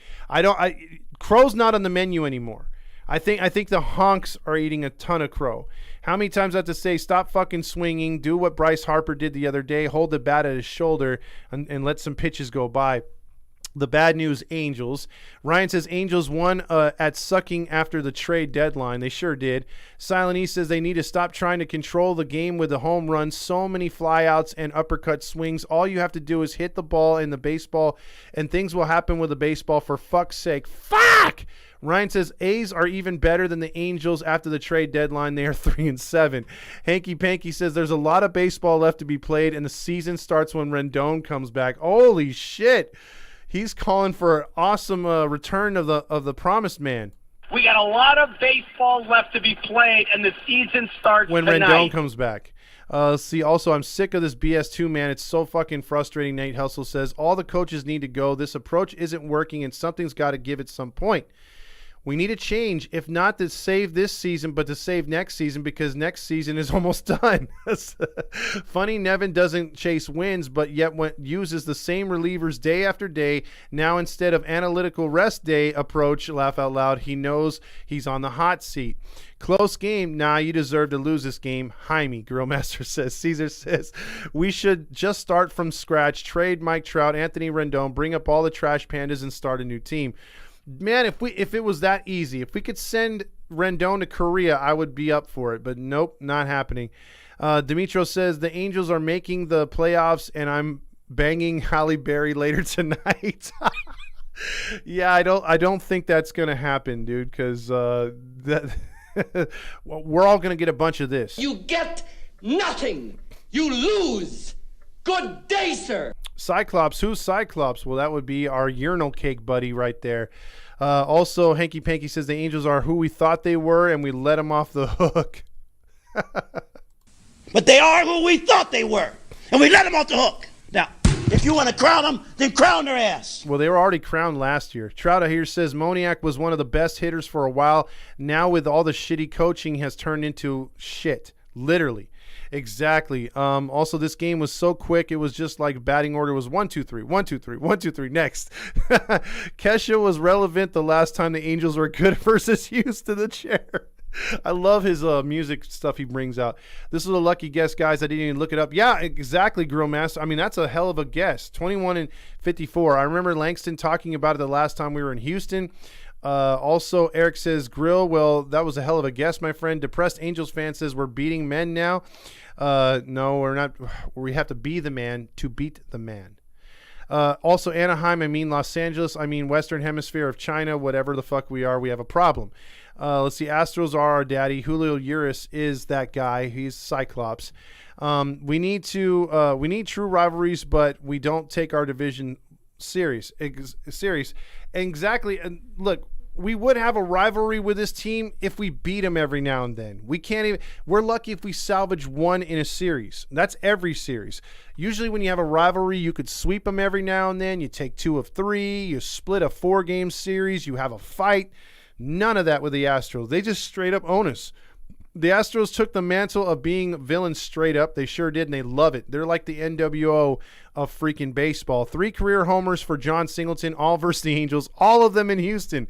Crow's not on the menu anymore. I think the honks are eating a ton of crow. How many times I have to say, stop fucking swinging, do what Bryce Harper did the other day, hold the bat at his shoulder, and let some pitches go by. The bad news, Angels. Ryan says Angels won at sucking after the trade deadline. They sure did. Silent E says they need to stop trying to control the game with the home runs. So many flyouts and uppercut swings. All you have to do is hit the ball in the baseball, and things will happen with the baseball, for fuck's sake. Fuck! Ryan says A's are even better than the Angels after the trade deadline. They are 3-7. Hanky Panky says there's a lot of baseball left to be played, and the season starts when Rendon comes back. Holy shit! He's calling for an awesome return of the promised man. We got a lot of baseball left to be played, and the season starts when tonight. Rendon comes back. See, also, I'm sick of this BS too, man. It's so fucking frustrating. Nate Hustle says all the coaches need to go. This approach isn't working, and something's got to give at some point. We need a change, if not to save this season, but to save next season, because next season is almost done. Funny, Nevin doesn't chase wins, but yet uses the same relievers day after day. Now, instead of analytical rest day approach, laugh out loud, he knows he's on the hot seat. Close game. Nah, you deserve to lose this game. Jaime, Grillmaster says. Caesar says, we should just start from scratch, trade Mike Trout, Anthony Rendon, bring up all the trash pandas, and start a new team. Man, if it was that easy, if we could send Rendon to Korea, I would be up for it. But nope, not happening. Dimitro says the Angels are making the playoffs, and I'm banging Halle Berry later tonight. Yeah, I don't think that's gonna happen, dude. Because we're all gonna get a bunch of this. You get nothing. You lose. Good day, sir. Cyclops, who's Cyclops? Well, that would be our urinal cake buddy right there. Also, Hanky Panky says the Angels are who we thought they were, and we let them off the hook. But they are who we thought they were, and we let them off the hook. Now, if you want to crown them, then crown their ass. Well, they were already crowned last year. Trout here says Moniak was one of the best hitters for a while. Now with all the shitty coaching has turned into shit. Literally. Exactly. Also, this game was so quick. It was just like batting order was 1, 2, 3, 1, 2, 3, 1, 2, 3. Next. Kesha was relevant the last time the Angels were good versus Houston, the chair. I love his music stuff he brings out. This was a lucky guess, guys. I didn't even look it up. Yeah, exactly, Grill Master. I mean, that's a hell of a guess. 21 and 54. I remember Langston talking about it the last time we were in Houston. Also, Eric says, Grill, well, that was a hell of a guess, my friend. Depressed Angels fan says, we're beating men now. No, we're not. We have to be the man to beat the man. Also, Anaheim, I mean Los Angeles, I mean Western Hemisphere of China, whatever the fuck we are, we have a problem. Let's see, Astros are our daddy. Julio Urias is that guy. He's Cyclops. We need true rivalries, but we don't take our division serious. Exactly. And look, we would have a rivalry with this team if we beat them every now and then. We're lucky if we salvage one in a series. That's every series. Usually when you have a rivalry, you could sweep them every now and then. You take 2 of 3, you split a 4-game series, you have a fight. None of that with the Astros. They just straight up own us. The Astros took the mantle of being villains straight up. They sure did, and they love it. They're like the NWO of freaking baseball. 3 career homers for John Singleton, all versus the Angels, all of them in Houston.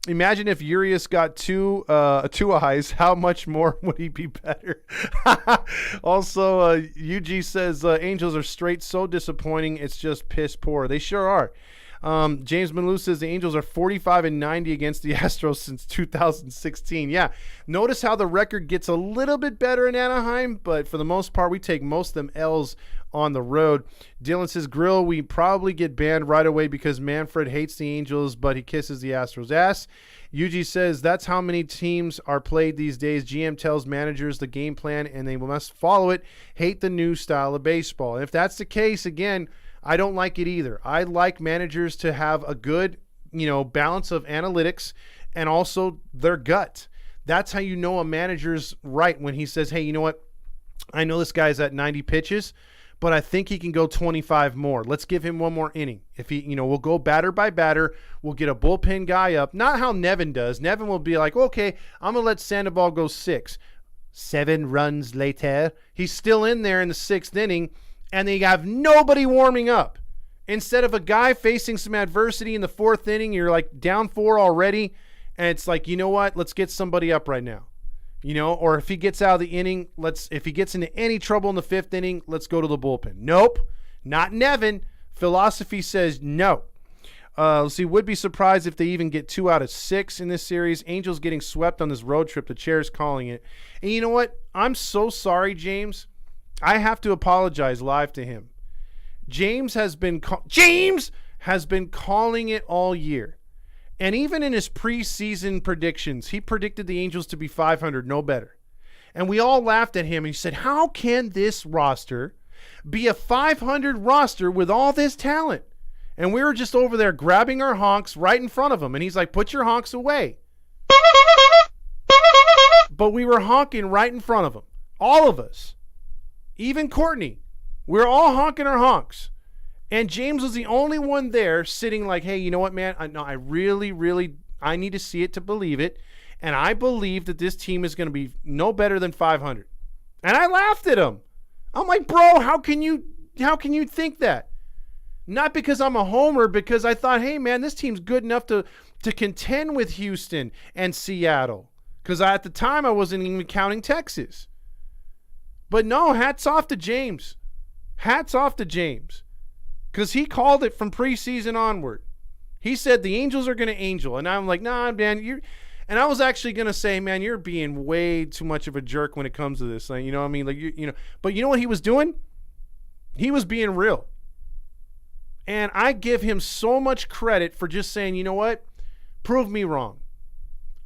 Imagine if Urias got two eyes. How much more would he be better? Also, UG says Angels are straight so disappointing. It's just piss poor. They sure are. James Manlou says the Angels are 45 and 90 against the Astros since 2016. Yeah, notice how the record gets a little bit better in Anaheim, but for the most part, we take most of them L's on the road. Dylan says, Grill, we probably get banned right away because Manfred hates the Angels, but he kisses the Astros' ass. Yuji says, that's how many teams are played these days. GM tells managers the game plan, and they must follow it. Hate the new style of baseball. And if that's the case, again, I don't like it either. I like managers to have a good, balance of analytics and also their gut. That's how you know a manager's right when he says, hey, you know what? I know this guy's at 90 pitches, but I think he can go 25 more. Let's give him one more inning. If he, we'll go batter by batter. We'll get a bullpen guy up. Not how Nevin does. Nevin will be like, okay, I'm going to let Sandoval go 6. 7 runs later. He's still in there in the 6th inning. And they have nobody warming up. Instead of a guy facing some adversity in the 4th inning, you're like down 4 already, and it's like, you know what? Let's get somebody up right now. Or if he gets out of the inning, if he gets into any trouble in the 5th inning, let's go to the bullpen. Nope, not Nevin. Philosophy says no. Let's see, would be surprised if they even get 2 out of 6 in this series. Angels getting swept on this road trip. The chair's calling it. And you know what? I'm so sorry, James. I have to apologize live to him. James has been calling it all year. And even in his preseason predictions, he predicted the Angels to be 500, no better. And we all laughed at him. And he said, how can this roster be a 500 roster with all this talent? And we were just over there grabbing our honks right in front of him. And he's like, put your honks away. But we were honking right in front of him. All of us. Even Courtney. We're all honking our honks. And James was the only one there sitting like, hey, you know what, man? I really need to see it to believe it. And I believe that this team is going to be no better than 500. And I laughed at him. I'm like, bro, how can you think that? Not because I'm a homer, because I thought, hey, man, this team's good enough to contend with Houston and Seattle. Because at the time, I wasn't even counting Texas. But no, hats off to James. Hats off to James. Because he called it from preseason onward. He said the Angels are going to angel. And I'm like, nah, man, and I was actually going to say, man, you're being way too much of a jerk when it comes to this. Like, you know what I mean? Like, but you know what he was doing? He was being real. And I give him so much credit for just saying, you know what? Prove me wrong.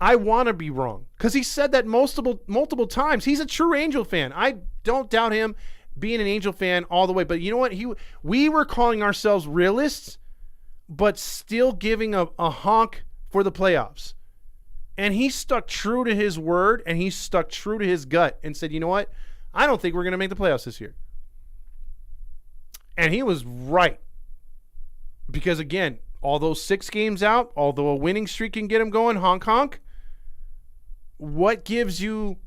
I want to be wrong. Because he said that multiple times. He's a true Angel fan. I don't doubt him being an Angel fan all the way. But you know what? We were calling ourselves realists, but still giving a honk for the playoffs. And he stuck true to his word, and he stuck true to his gut and said, you know what? I don't think we're going to make the playoffs this year. And he was right. Because, again, although 6 games out, although a winning streak can get him going, honk, honk, what gives you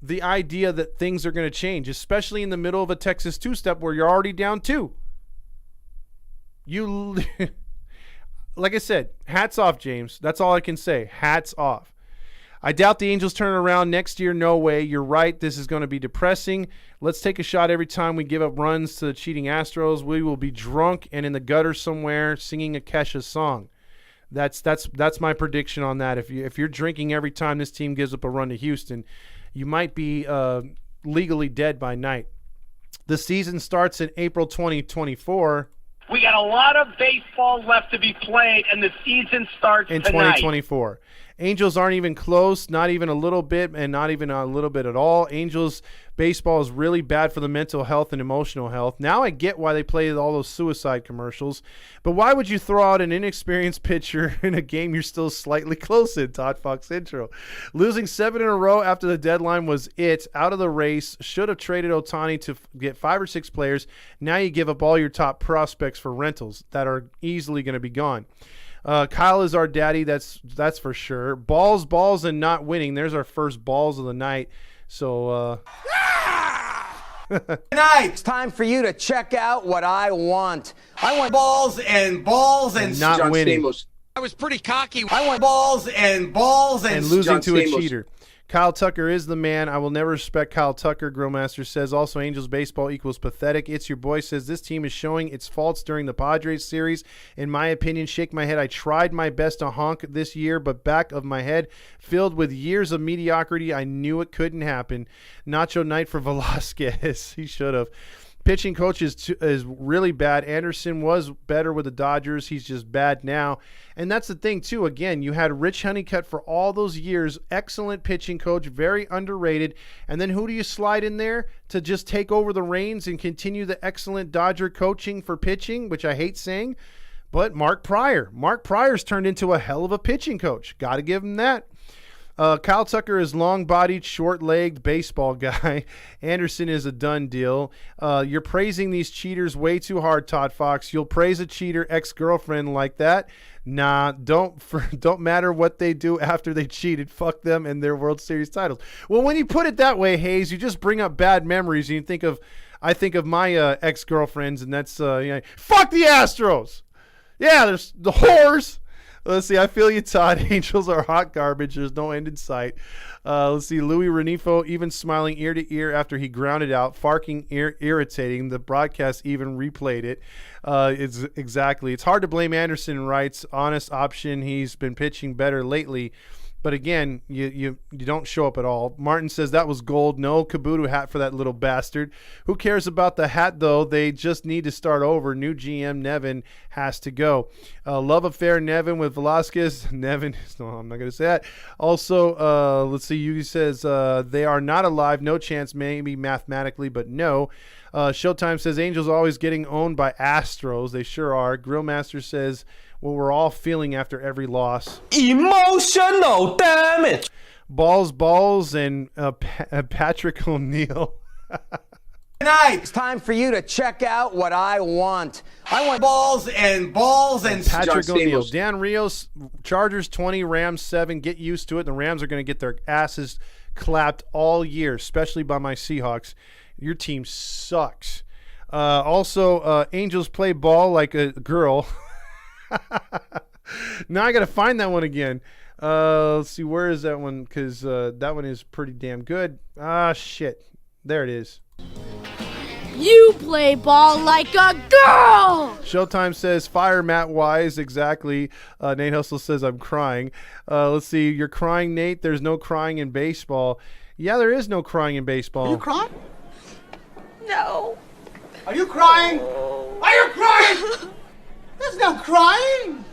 the idea that things are going to change, especially in the middle of a Texas two-step where you're already down 2? You, like I said, hats off, James. That's all I can say. Hats off. I doubt the Angels turn around next year. No way. You're right. This is going to be depressing. Let's take a shot every time we give up runs to the cheating Astros. We will be drunk and in the gutter somewhere singing a Kesha song. That's my prediction on that. If you're drinking every time this team gives up a run to Houston, you might be legally dead by night. The season starts in April 2024. We got a lot of baseball left to be played, and the season starts in tonight. 2024. Angels aren't even close, not even a little bit, and not even a little bit at all. Angels baseball is really bad for the mental health and emotional health. Now I get why they play all those suicide commercials, but why would you throw out an inexperienced pitcher in a game you're still slightly close in? ToddFox intro. Losing 7 in a row after the deadline was out of the race. Should have traded Ohtani to get 5 or 6 players. Now you give up all your top prospects for rentals that are easily going to be gone. Kyle is our daddy, that's for sure. Balls, and not winning. There's our first balls of the night. So, Tonight, it's time for you to check out what I want. I want balls and not winning. Stamos. I was pretty cocky. I want balls and losing to Stamos. a cheater. Kyle Tucker is the man. I will never respect Kyle Tucker, Grillmaster says. Also, Angels baseball equals pathetic. It's Your Boy says, this team is showing its faults during the Padres series. In my opinion, shake my head. I tried my best to honk this year, but back of my head, filled with years of mediocrity, I knew it couldn't happen. Nacho night for Velasquez. He should have. Pitching coach is really bad. Anderson was better with the Dodgers. He's just bad now. And that's the thing, too. Again, you had Rich Honeycutt for all those years. Excellent pitching coach, very underrated. And then who do you slide in there to just take over the reins and continue the excellent Dodger coaching for pitching, which I hate saying? But Mark Pryor. Mark Pryor's turned into a hell of a pitching coach. Got to give him that. Kyle Tucker is long-bodied, short-legged baseball guy. Anderson is a done deal. You're praising these cheaters way too hard, ToddFox. You'll praise a cheater ex-girlfriend like that? Nah, don't matter what they do after they cheated. Fuck them and their World Series titles. Well, when you put it that way, Hayes, you just bring up bad memories. And you think of, I think of my ex-girlfriends, and that's fuck the Astros. Yeah, there's the whores. Let's see. I feel you, Todd. Angels are hot garbage. There's no end in sight. Let's see. Louis Renifo even smiling ear to ear after he grounded out, farking irritating. The broadcast even replayed it. It's hard to blame Anderson. Writes honest option. He's been pitching better lately. But again, you don't show up at all. Martin says that was gold. No Kabuto hat for that little bastard. Who cares about the hat, though? They just need to start over. New GM Nevin has to go. Love affair Nevin with Velasquez. Nevin, no, I'm not going to say that. Also, let's see. Yugi says they are not alive. No chance, maybe mathematically, but no. Showtime says Angels always getting owned by Astros. They sure are. Grillmaster says, well, we're all feeling after every loss. Emotional damage. Balls, and Patrick O'Neill. Tonight, it's time for you to check out what I want. I want balls and Patrick O'Neill. Dan Rios, Chargers 20, Rams 7. Get used to it. The Rams are going to get their asses clapped all year, especially by my Seahawks. Your team sucks. Also, Angels play ball like a girl. Now I got to find that one again. Let's see, where is that one? Because that one is pretty damn good. Shit. There it is. You play ball like a girl! Showtime says, fire Matt Wise. Exactly. Nate Hustle says, I'm crying. Let's see. You're crying, Nate. There's no crying in baseball. Yeah, there is no crying in baseball. Are you crying? No. Are you crying? Are you crying? There's no crying.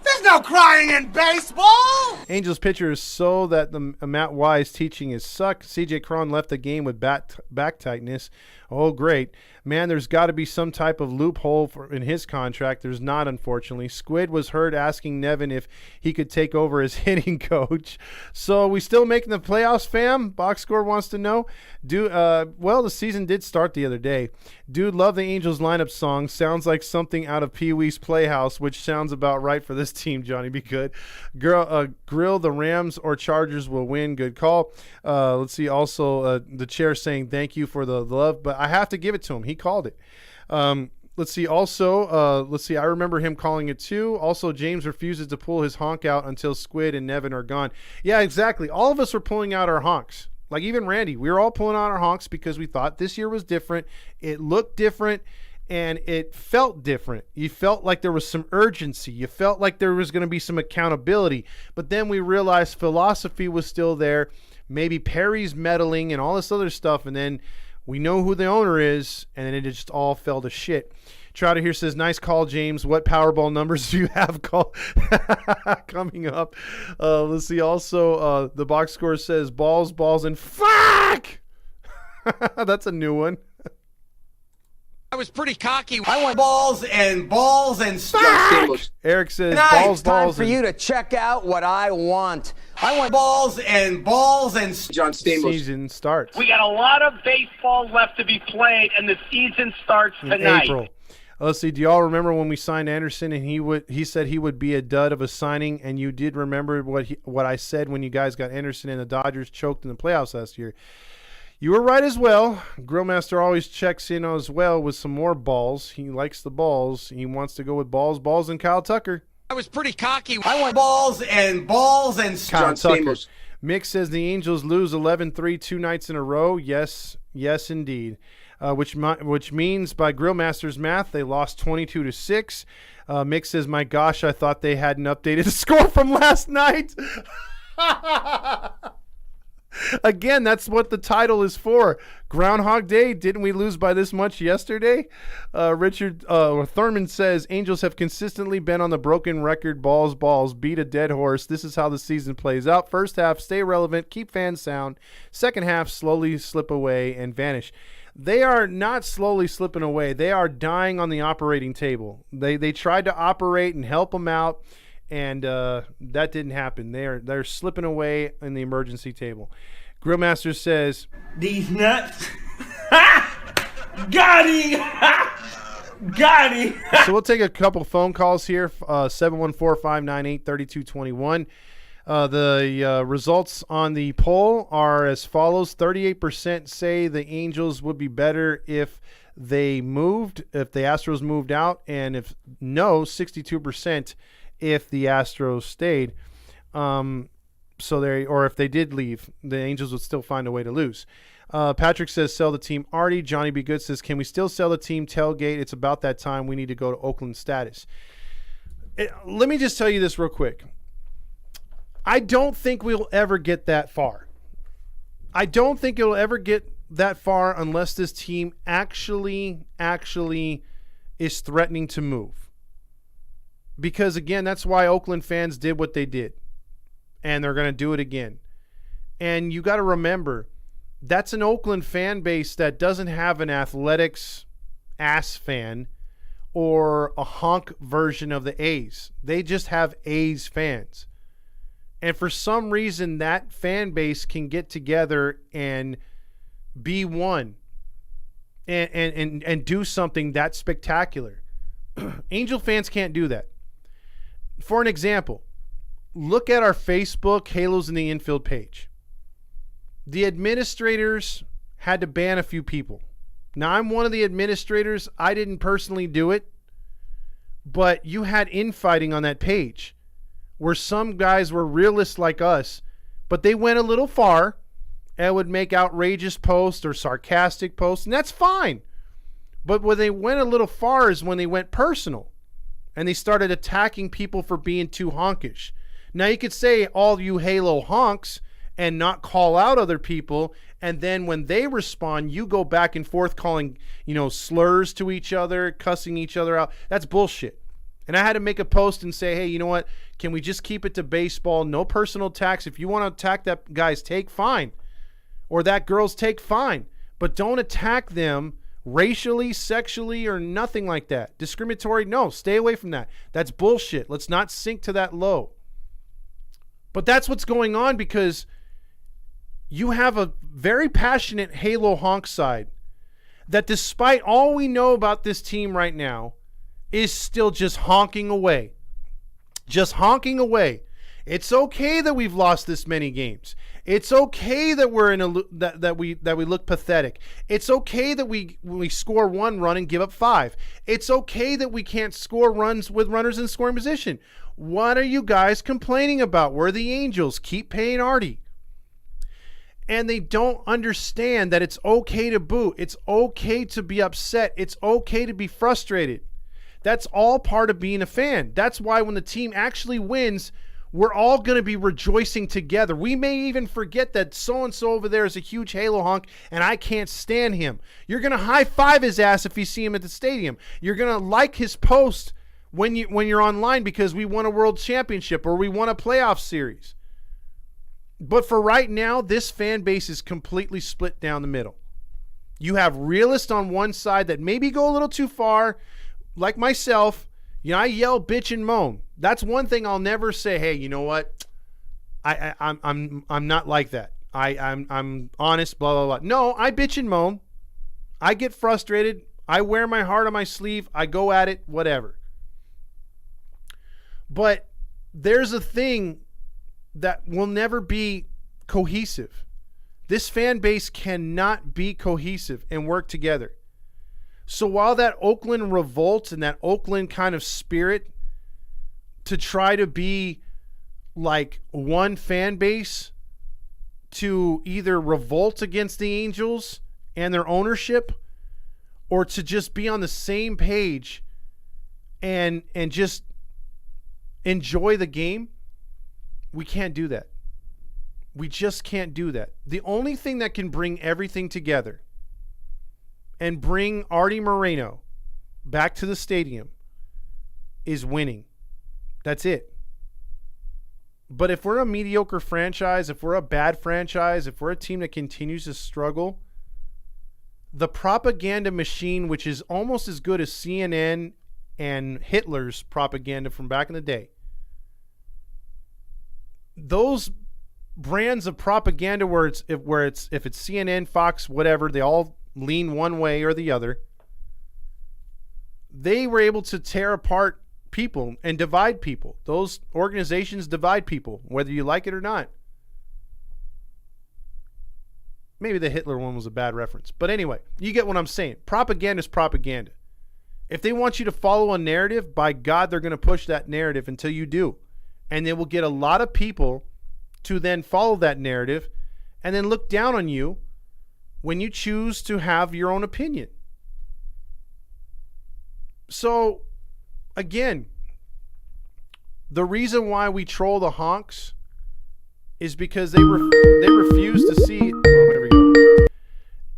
There's no crying in baseball! Angels pitcher is so that the Matt Wise teaching is suck. CJ Cron left the game with back tightness. Oh, great. Man, there's got to be some type of loophole in his contract. There's not, unfortunately. Squid was heard asking Nevin if he could take over as hitting coach. So we still making the playoffs, fam? Box score wants to know. Well, the season did start the other day. Dude, love the Angels lineup song. Sounds like something out of Pee-wee's Playhouse, which sounds about right for this team, Johnny. Be good. Grill the Rams or Chargers will win. Good call. Let's see. Also, the chair saying thank you for the love, but I have to give it to him. He called it. Let's see. Also, I remember him calling it too. Also, James refuses to pull his honk out until Squid and Nevin are gone. Yeah, exactly. All of us are pulling out our honks. Like even Randy, we were all pulling out our honks because we thought this year was different. It looked different. And it felt different. You felt like there was some urgency. You felt like there was going to be some accountability. But then we realized philosophy was still there. Maybe Perry's meddling and all this other stuff. And then we know who the owner is. And then it just all fell to shit. Trouter here says, nice call, James. What Powerball numbers do you have coming up? Let's see. Also, the box score says balls, and fuck! That's a new one. I was pretty cocky. I want balls and stuff. Eric says it's time for you to check out what I want. I want balls and John Stamos. Season starts. We got a lot of baseball left to be played, and the season starts tonight. In April. Let's see. Do y'all remember when we signed Anderson and he said he would be a dud of a signing, and you did remember what I said when you guys got Anderson and the Dodgers choked in the playoffs last year. You were right as well. Grillmaster always checks in as well with some more balls. He likes the balls. He wants to go with balls, and Kyle Tucker. I was pretty cocky. I want balls and Kyle Tucker. Mick says the Angels lose 11-3 2 nights in a row. Yes, indeed. Which means by Grillmaster's math, they lost 22-6. Mick says, my gosh, I thought they hadn't updated the score from last night. Again, that's what the title is for. Groundhog Day. Didn't we lose by this much yesterday? Richard Thurman says, Angels have consistently been on the broken record. Balls, beat a dead horse. This is how the season plays out. First half, stay relevant, keep fans sound. Second half, slowly slip away and vanish. They are not slowly slipping away. They are dying on the operating table. They tried to operate and help them out. And that didn't happen. They're slipping away in the emergency table. Grillmaster says, these nuts. Got him. So we'll take a couple phone calls here. 714-598-3221. The results on the poll are as follows. 38% say the Angels would be better if the Astros moved out. And if no, 62% if the Astros stayed. Or if they did leave, the Angels would still find a way to lose. Patrick says, sell the team. Artie, Johnny B. Good says, can we still sell the team tailgate? It's about that time. We need to go to Oakland status. Let me just tell you this real quick. I don't think we'll ever get that far. I don't think it'll ever get that far unless this team actually is threatening to move. Because, again, that's why Oakland fans did what they did. And they're going to do it again. And you got to remember, that's an Oakland fan base that doesn't have an athletics ass fan or a honk version of the A's. They just have A's fans. And for some reason, that fan base can get together and be one and do something that spectacular. Angel fans can't do that. For an example, look at our Facebook Halos in the Infield page. The administrators had to ban a few people. Now, I'm one of the administrators. I didn't personally do it, but you had infighting on that page where some guys were realists like us, but they went a little far and would make outrageous posts or sarcastic posts, and that's fine. But when they went a little far is when they went personal. And they started attacking people for being too honkish. Now, you could say all you Halo honks and not call out other people. And then when they respond, you go back and forth calling, slurs to each other, cussing each other out. That's bullshit. And I had to make a post and say, hey, you know what? Can we just keep it to baseball? No personal attacks. If you want to attack that guy's take, fine. Or that girl's take, fine. But don't attack them racially, sexually, or nothing like that. Discriminatory, no. Stay away from that. That's bullshit. Let's not sink to that low. But that's what's going on because you have a very passionate Halo honk side that despite all we know about this team right now is still just honking away. Just honking away. It's okay that we've lost this many games. It's okay that we're in that we look pathetic. It's okay that we score 1 run and give up 5. It's okay that we can't score runs with runners in scoring position. What are you guys complaining about? We're the Angels. Keep paying Artie. And they don't understand that it's okay to boo. It's okay to be upset. It's okay to be frustrated. That's all part of being a fan. That's why when the team actually wins, we're all going to be rejoicing together. We may even forget that so-and-so over there is a huge Halo honk and I can't stand him. You're going to high-five his ass if you see him at the stadium. You're going to like his post when you're online because we won a world championship or we won a playoff series. But for right now, this fan base is completely split down the middle. You have realists on one side that maybe go a little too far, like myself. You know, I yell, bitch, and moan. That's one thing I'll never say. Hey, you know what? I'm not like that. I'm honest. Blah blah blah. No, I bitch and moan. I get frustrated. I wear my heart on my sleeve. I go at it. Whatever. But there's a thing that will never be cohesive. This fan base cannot be cohesive and work together. So while that Oakland revolt and that Oakland kind of spirit to try to be like one fan base to either revolt against the Angels and their ownership or to just be on the same page and just enjoy the game, we can't do that. We just can't do that. The only thing that can bring everything together and bring Artie Moreno back to the stadium is winning. That's it. But if we're a mediocre franchise, if we're a bad franchise, if we're a team that continues to struggle, the propaganda machine, which is almost as good as CNN and Hitler's propaganda from back in the day, those brands of propaganda where it's CNN, Fox, whatever, they all lean one way or the other. They were able to tear apart people and divide people. Those organizations divide people, whether you like it or not. Maybe the Hitler one was a bad reference. But anyway, you get what I'm saying. Propaganda is propaganda. If they want you to follow a narrative, by God, they're going to push that narrative until you do. And they will get a lot of people to then follow that narrative and then look down on you when you choose to have your own opinion. So, again, the reason why we troll the honks is because they refuse to see. Oh, there we go.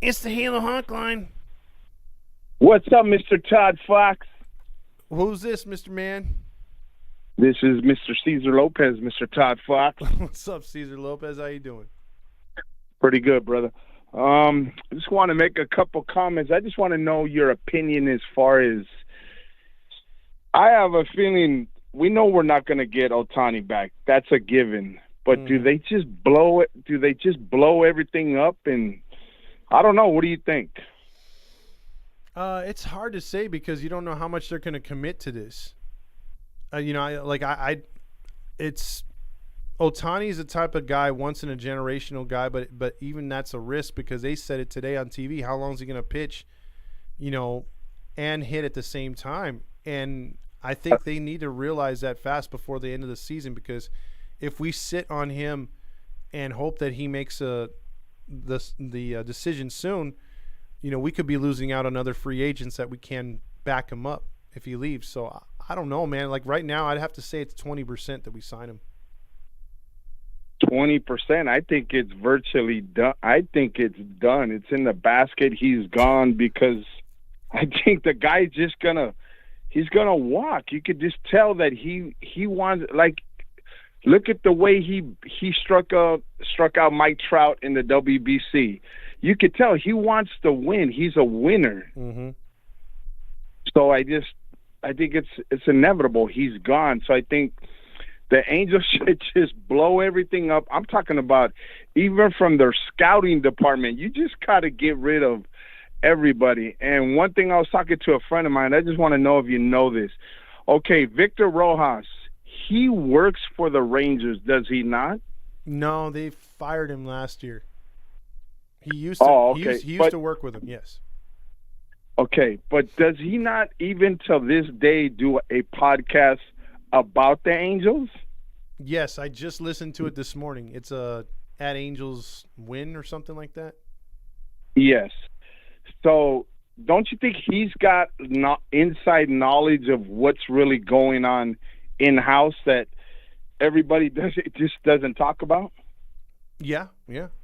It's the Halo honk line. What's up, Mr. ToddFox? Who's this, Mr. Man? This is Mr. Cesar Lopez, Mr. ToddFox. What's up, Cesar Lopez? How you doing? Pretty good, brother. I just want to make a couple comments. I just want to know your opinion as far as I have a feeling we know we're not going to get Ohtani back. That's a given. But do they just blow it? Do they just blow everything up? And I don't know. What do you think? It's hard to say because you don't know how much they're going to commit to this. It's Ohtani's the type of guy, once in a generational guy, but even that's a risk because they said it today on TV. How long is he going to pitch, and hit at the same time? And I think they need to realize that fast before the end of the season because if we sit on him and hope that he makes the decision soon, we could be losing out on other free agents that we can back him up if he leaves. So I don't know, man. Like right now, I'd have to say it's 20% that we sign him. 20%. I think it's virtually done. I think it's done. It's in the basket. He's gone because I think the guy's just gonna. he's gonna walk. You could just tell that he wants, like, look at the way he struck out Mike Trout in the WBC. You could tell he wants to win. He's a winner. Mm-hmm. So I think it's inevitable. He's gone. So I think the Angels should just blow everything up. I'm talking about even from their scouting department. You just got to get rid of everybody. And one thing, I was talking to a friend of mine. I just want to know if you know this. Okay, Victor Rojas, he works for the Rangers, does he not? No, they fired him last year. He used to. He used to work with him. Yes. Okay, but does he not even till this day do a podcast about the Angels? Yes, I just listened to it this morning. It's a At Angels Win or something like that. Yes. So don't you think he's got inside knowledge of what's really going on in-house that everybody just doesn't talk about? Yeah,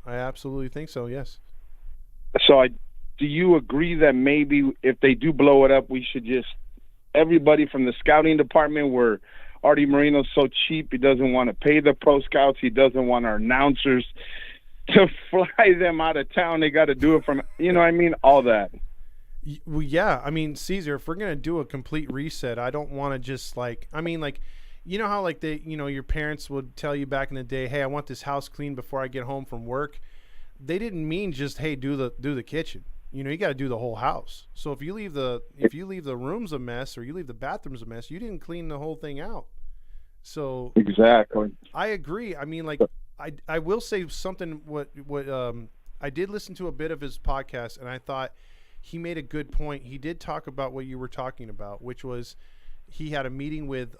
I absolutely think so, yes. So do you agree that maybe if they do blow it up, we should just, everybody from the scouting department, where Artie Moreno's so cheap, he doesn't want to pay the pro scouts, he doesn't want our announcers to fly them out of town, they got to do it from, all that. Well, yeah, Caesar, if we're going to do a complete reset, I don't want to just you know how your parents would tell you back in the day, hey, I want this house clean before I get home from work. They didn't mean just, hey, do the kitchen. You got to do the whole house. So if you leave the rooms a mess or you leave the bathrooms a mess, you didn't clean the whole thing out. So exactly, I agree. I will say something. What I did listen to a bit of his podcast, and I thought he made a good point. He did talk about what you were talking about, which was he had a meeting with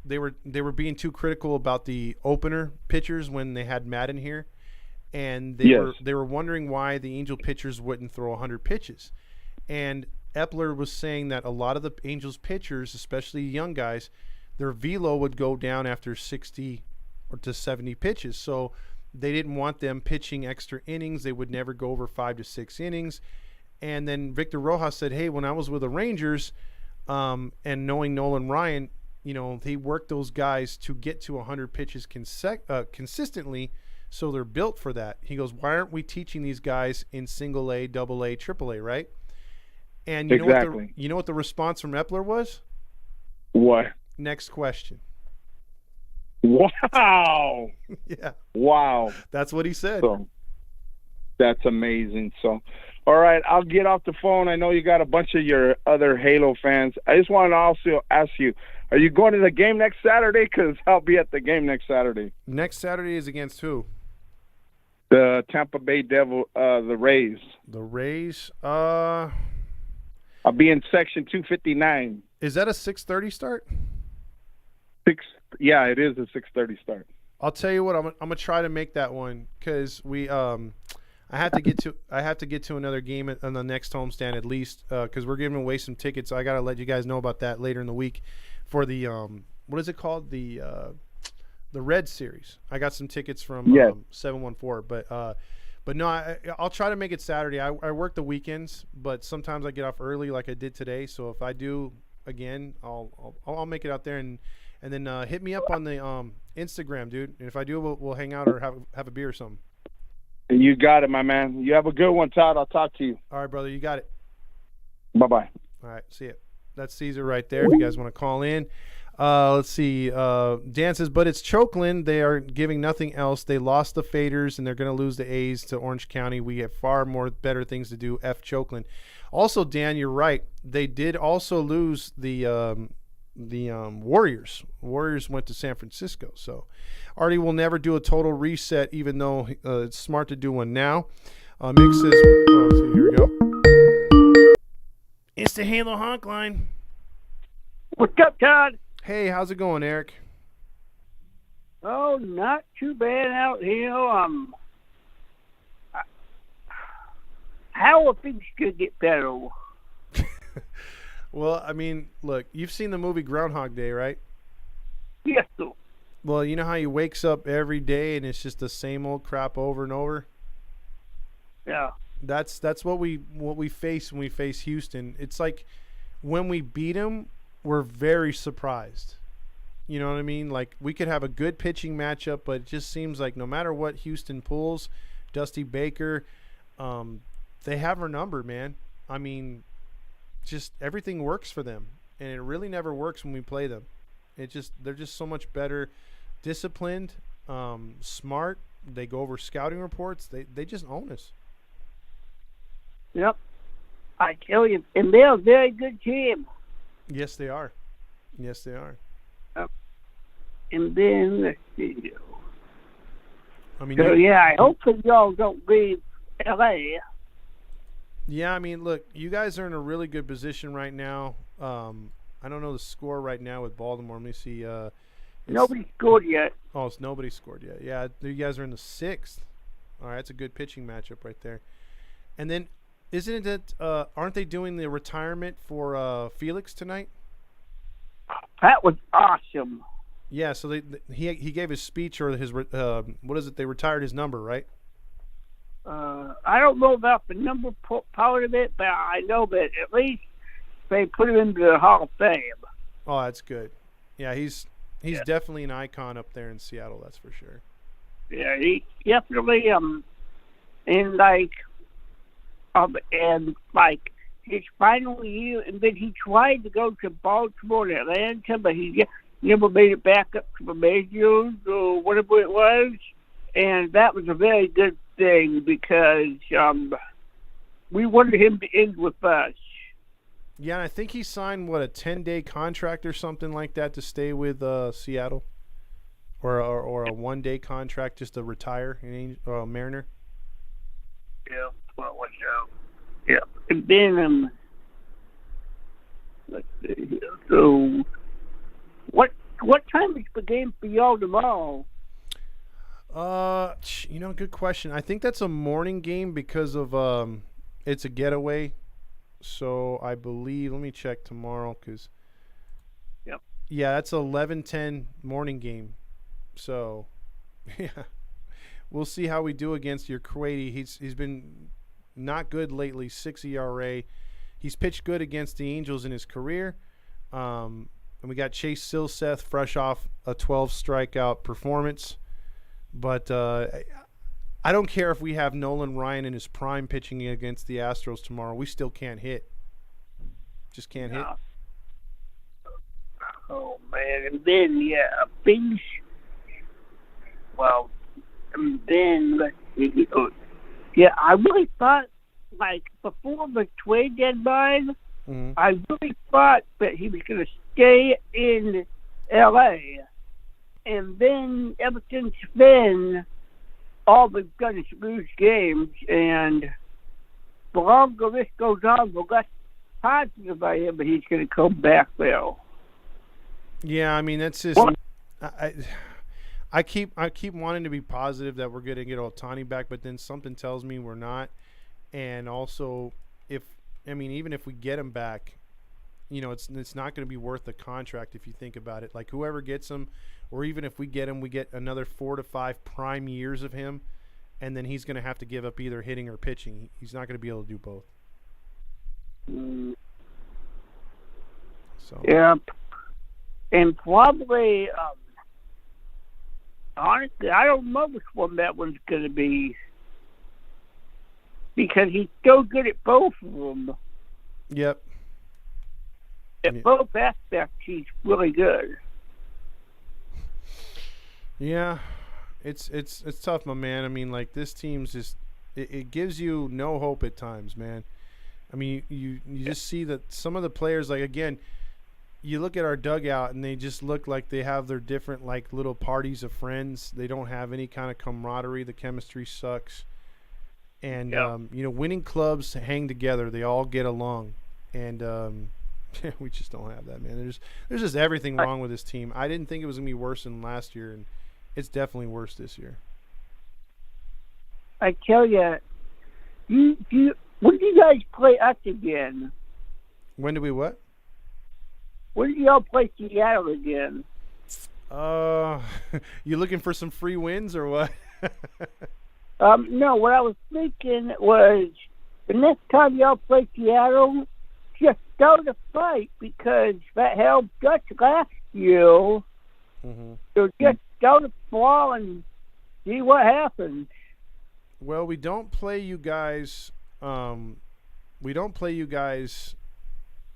they were being too critical about the opener pitchers when they had Madden here. And they were wondering why the Angel pitchers wouldn't throw 100 pitches. And Epler was saying that a lot of the Angels pitchers, especially young guys, their velo would go down after 60 or to 70 pitches. So they didn't want them pitching extra innings. They would never go over 5 to 6 innings. And then Victor Rojas said, hey, when I was with the Rangers and knowing Nolan Ryan, he worked those guys to get to 100 pitches consistently. So they're built for that. He goes, why aren't we teaching these guys in single A, double A, triple A, right? And you know what the response from Epler was? What? Next question. Wow. Yeah. Wow. That's what he said. So, that's amazing. So, all right, I'll get off the phone. I know you got a bunch of your other Halo fans. I just want to also ask you, are you going to the game next Saturday? Because I'll be at the game next Saturday. Next Saturday is against who? The Tampa Bay Devil, the Rays. The Rays? I'll be in section 259. Is that a 6:30 start? Yeah, it is a 6:30 start. I'll tell you what, I'm gonna try to make that one because we I have to get to another game on the next homestand at least because we're giving away some tickets. I gotta let you guys know about that later in the week for the what is it called, the Red Series. I got some tickets from 714, but no, I'll try to make it Saturday. I work the weekends, but sometimes I get off early like I did today. So if I do again, I'll make it out there and then hit me up on the Instagram, dude. And if I do, we'll hang out or have a beer or something. You got it, my man. You have a good one, Todd. I'll talk to you. All right, brother. You got it. Bye-bye. All right. See ya. That's Caesar right there if you guys want to call in. Let's see. Dan says, but it's Chokeland. They are giving nothing else. They lost the Faders, and they're going to lose the A's to Orange County. We have far more better things to do. F Chokeland. Also, Dan, you're right. They did also lose the Warriors. Warriors went to San Francisco. So Artie will never do a total reset, even though it's smart to do one now. Mick says, so here we go. It's the Halo Honk line. What's up, Todd? Hey, how's it going, Eric? Oh, not too bad out here. How are things could get better? Well, I mean, look, you've seen the movie Groundhog Day, right? Yes, sir. Well, you know how he wakes up every day and it's just the same old crap over and over? Yeah. That's what we face when we face Houston. It's like when we beat them, we're very surprised. You know what I mean? Like, we could have a good pitching matchup, but it just seems like no matter what Houston pulls, Dusty Baker, they have our number, man. I mean, just everything works for them, and it really never works when we play them. They're just so much better, disciplined, smart. They go over scouting reports. They just own us. Yep. I tell you, and they're a very good team. Yes, they are. Yes, they are. And then, let's see. I mean, so, I hope that y'all don't leave L.A. Yeah, I mean, look, you guys are in a really good position right now. I don't know the score right now with Baltimore. Let me see. Nobody scored yet. Oh, it's nobody scored yet. Yeah, you guys are in the 6th. All right, that's a good pitching matchup right there. And then, isn't it aren't they doing the retirement for Felix tonight? That was awesome. Yeah, so he gave his speech or his what is it? They retired his number, right? I don't know about the number part of it, but I know that at least they put him into the Hall of Fame. Oh, that's good. Yeah, he's definitely an icon up there in Seattle. That's for sure. Yeah, he definitely and his final year, and then he tried to go to Baltimore and Atlanta, but he never made it back up to the majors or whatever it was, and that was a very good thing because we wanted him to end with us. Yeah, and I think he signed a 10-day contract or something like that to stay with Seattle, or a 1-day contract just to retire a Mariner. Yeah, well, yeah, and then let's see here. So, what time is the game for y'all tomorrow? Good question. I think that's a morning game because of it's a getaway. So I believe, let me check tomorrow because yeah, that's 11:10 morning game. So yeah, we'll see how we do against your Kuwaiti. He's been not good lately. 6 ERA. He's pitched good against the Angels in his career. And we got Chase Silseth fresh off a 12 strikeout performance. But I don't care if we have Nolan Ryan in his prime pitching against the Astros tomorrow. We still can't hit. Just can't hit. Oh, man. And then, things. Well, and then, let's see. I really thought, before the trade deadline, I really thought that he was going to stay in L.A. And then, ever since then, all they've done is lose games, and the longer this goes on, the less positive I am that he's going to come back there. Yeah, I mean, that's just I keep wanting to be positive that we're going to get Ohtani back, but then something tells me we're not. And also, even if we get him back, it's not going to be worth the contract if you think about it. Like, whoever gets him, or even if we get him, we get another 4 to 5 prime years of him, and then he's going to have to give up either hitting or pitching. He's not going to be able to do both. So yeah, and probably, honestly, I don't know which one that one's going to be because he's so good at both of them. Yep. At both aspects, he's really good. Yeah, it's tough, my man. I mean, this team's just it gives you no hope at times, man. I mean, you just see that some of the players, again, you look at our dugout and they just look like they have their different little parties of friends. They don't have any kind of camaraderie. The chemistry sucks, and winning clubs hang together. They all get along, and we just don't have that, man. There's just everything wrong with this team. I didn't think it was gonna be worse than last year, and it's definitely worse this year. I tell you, when do you guys play us again? When do we what? When do y'all play Seattle again? You looking for some free wins or what? No, what I was thinking was the next time y'all play Seattle, just go to fight because that helped us last year. So just go to brawl and see what happens. Well, we don't play you guys. We don't play you guys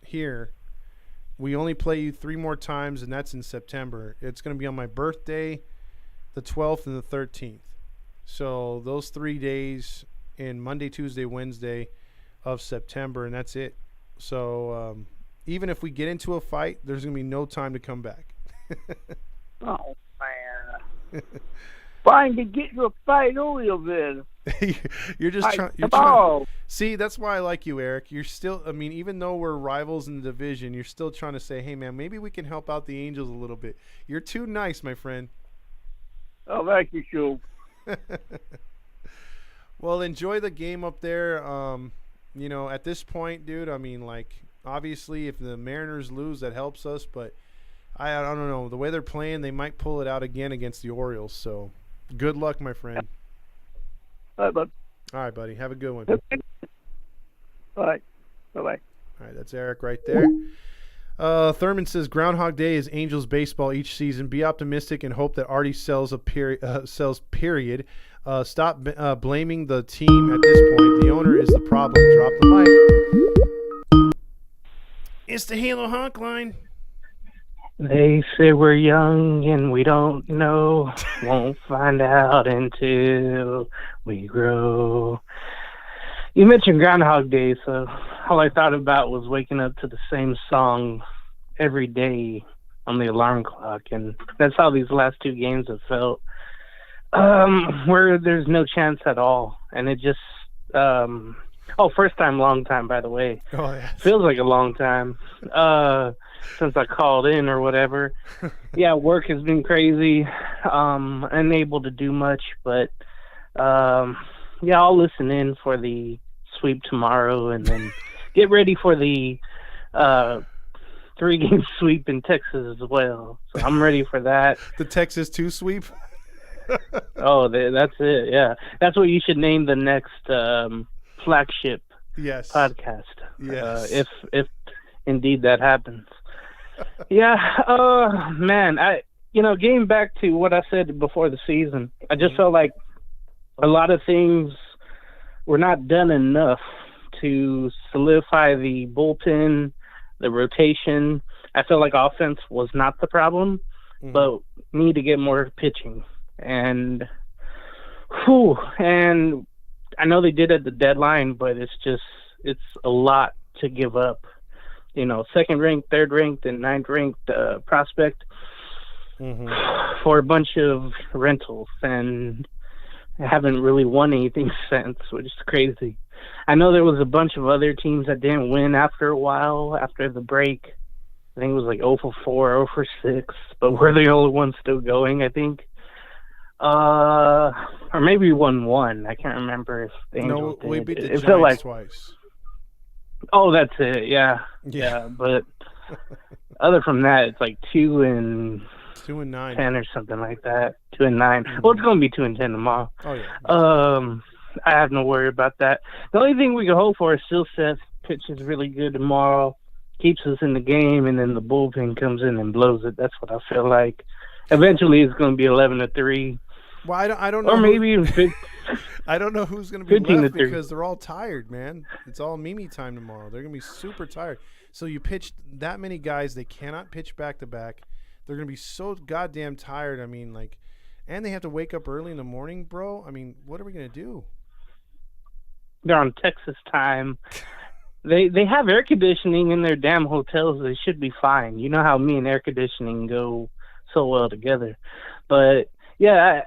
here. We only play you 3 more times, and that's in September. It's going to be on my birthday, the 12th and the 13th. So those 3 days in Monday, Tuesday, Wednesday of September, and that's it. So even if we get into a fight, there's going to be no time to come back. Oh, man. Fine to get you a fight earlier then. You're just trying. See, that's why I like you, Eric. You're still, I mean, even though we're rivals in the division, you're still trying to say, hey, man, maybe we can help out the Angels a little bit. You're too nice, my friend. Oh, thank you, Shu. Well, enjoy the game up there. You know, at this point, dude, I mean, like, obviously, if the Mariners lose, that helps us. But I don't know. The way they're playing, they might pull it out again against the Orioles. So good luck, my friend. All right, bud. All right, buddy. Have a good one. All right. Bye-bye. All right, that's Eric right there. Thurman says, Groundhog Day is Angels baseball each season. Be optimistic and hope that Artie sells period. Stop blaming the team at this point. The owner is the problem. Drop the mic. It's the Halo Honk line. They say we're young and we don't know. Won't find out until we grow. You mentioned Groundhog Day, so all I thought about was waking up to the same song every day on the alarm clock, and that's how these last 2 games have felt. Where there's no chance at all, and it just first time, long time, by the way. Oh yeah, feels like a long time since I called in or whatever. Yeah, work has been crazy. Unable to do much, but yeah, I'll listen in for the sweep tomorrow, and then get ready for the 3-game sweep in Texas as well. So I'm ready for that. The Texas 2 sweep. Oh, that's it. Yeah, that's what you should name the next flagship podcast. Yes, if indeed that happens. Yeah, man. Getting back to what I said before the season, I just felt like a lot of things were not done enough to solidify the bullpen, the rotation. I felt like offense was not the problem, but need to get more pitching. And I know they did at the deadline, but it's a lot to give up. You know, 2nd ranked, 3rd ranked, and 9th ranked prospect for a bunch of rentals, and haven't really won anything since, which is crazy. I know there was a bunch of other teams that didn't win after a while, after the break. I think it was like 0 for 4, 0 for 6, but we're the only ones still going, I think. Or maybe we won 1. I can't remember if the Angels did. We beat the Giants twice. Oh, that's it. Yeah. But other from that, it's like 2 and 9, 10 or something like that. 2 and 9. Well, it's going to be 2 and 10 tomorrow. Oh yeah. I have no worry about that. The only thing we can hope for is still Seth pitches really good tomorrow, keeps us in the game, and then the bullpen comes in and blows it. That's what I feel like. Eventually, it's going to be 11-3. Well, I don't know. Or maybe even I don't know who's going to be left because they're all tired, man. It's all Mimi time tomorrow. They're going to be super tired. So you pitch that many guys, they cannot pitch back to back. They're going to be so goddamn tired. I mean, like, and they have to wake up early in the morning, bro. I mean, what are we going to do? They're on Texas time. They have air conditioning in their damn hotels. They should be fine. You know how me and air conditioning go so well together. But yeah,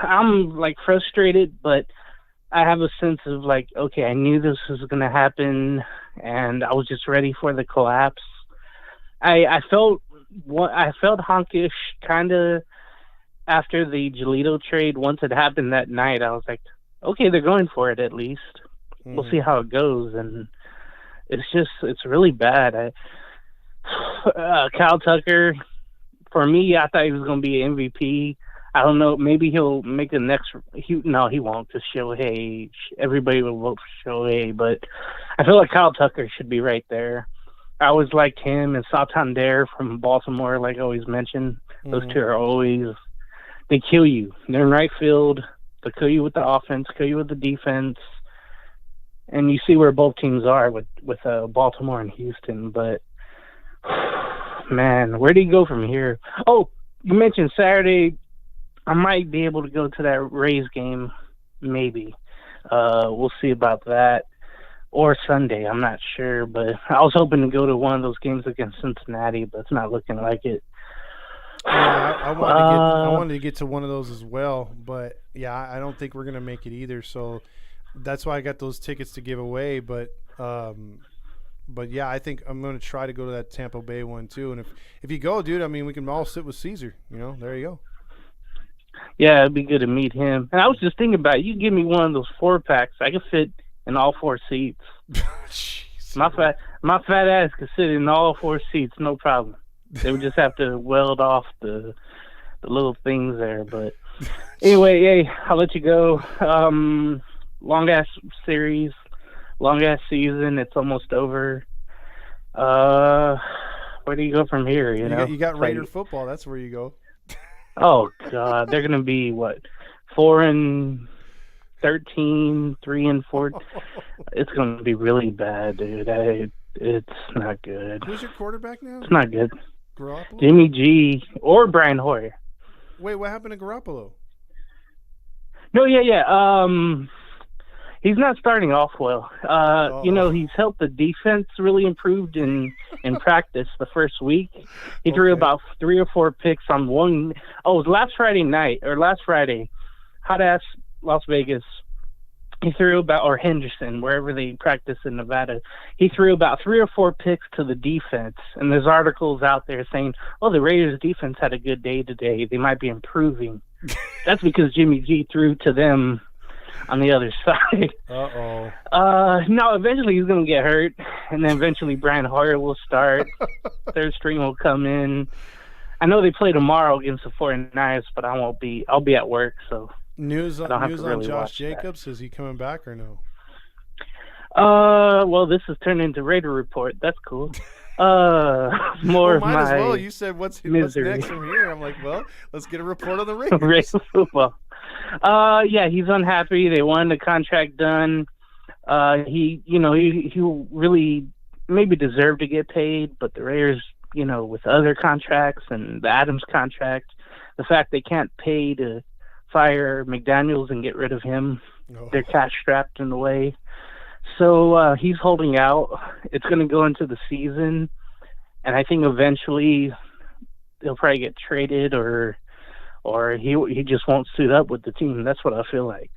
I'm like frustrated, but I have a sense of like, okay, I knew this was going to happen, and I was just ready for the collapse. I felt honkish kind of after the Giolito trade. Once it happened that night, I was like, okay, they're going for it at least. We'll see how it goes. And it's really bad. Kyle Tucker, for me, I thought he was going to be an MVP. I don't know. Maybe he'll make the next. No, he won't. Because Shohei, everybody will vote for Shohei. But I feel like Kyle Tucker should be right there. I always liked him and Santander from Baltimore, like I always mention. Those two are always, they kill you. They're in right field. They kill you with the offense, kill you with the defense. And you see where both teams are with Baltimore and Houston. But, man, where do you go from here? Oh, you mentioned Saturday. I might be able to go to that Rays game, maybe. We'll see about that. Or Sunday, I'm not sure. But I was hoping to go to one of those games against Cincinnati, but it's not looking like it. Yeah, I wanted to get to one of those as well. But, yeah, I don't think we're going to make it either. So that's why I got those tickets to give away. But yeah, I think I'm going to try to go to that Tampa Bay one too. And if you go, dude, I mean, we can all sit with Caesar. You know, there you go. Yeah, it'd be good to meet him. And I was just thinking about it. You give me one of those 4-packs, I could fit in all 4 seats. My fat ass could sit in all 4 seats, no problem. They would just have to weld off the little things there. But anyway, hey, I'll let you go. Long ass series, long ass season. It's almost over. Where do you go from here? You got Raider football. That's where you go. Oh God, they're gonna be what, 4-13, 3-4. It's gonna be really bad, dude. It's not good. Who's your quarterback now? It's not good. Garoppolo? Jimmy G or Brian Hoyer. Wait, what happened to Garoppolo? No, yeah. He's not starting off well. He's helped the defense really improved in practice the first week. He threw about 3 or 4 picks on one. Oh, it was last Friday, hot ass Las Vegas. He threw or Henderson, wherever they practice in Nevada. He threw about 3 or 4 picks to the defense. And there's articles out there saying, oh, the Raiders defense had a good day today. They might be improving. That's because Jimmy G threw to them on the other side. No, eventually he's going to get hurt, and then eventually Brian Hoyer will start. Third string will come in. I know they play tomorrow against the 49ers, but I'll be at work, so news on really Josh Jacobs. Is he coming back or no? Well, this has turned into Raider Report. That's cool. More might of as my well. You said what's next from here. I'm like, well, let's get a report on the Raiders. Raiders football. Yeah, he's unhappy. They wanted the contract done. He really maybe deserved to get paid, but the Raiders, with other contracts and the Adams contract, the fact they can't pay to fire McDaniels and get rid of him, they're cash strapped in the way. So he's holding out. It's going to go into the season, and I think eventually he'll probably get traded or he just won't suit up with the team. That's what I feel like.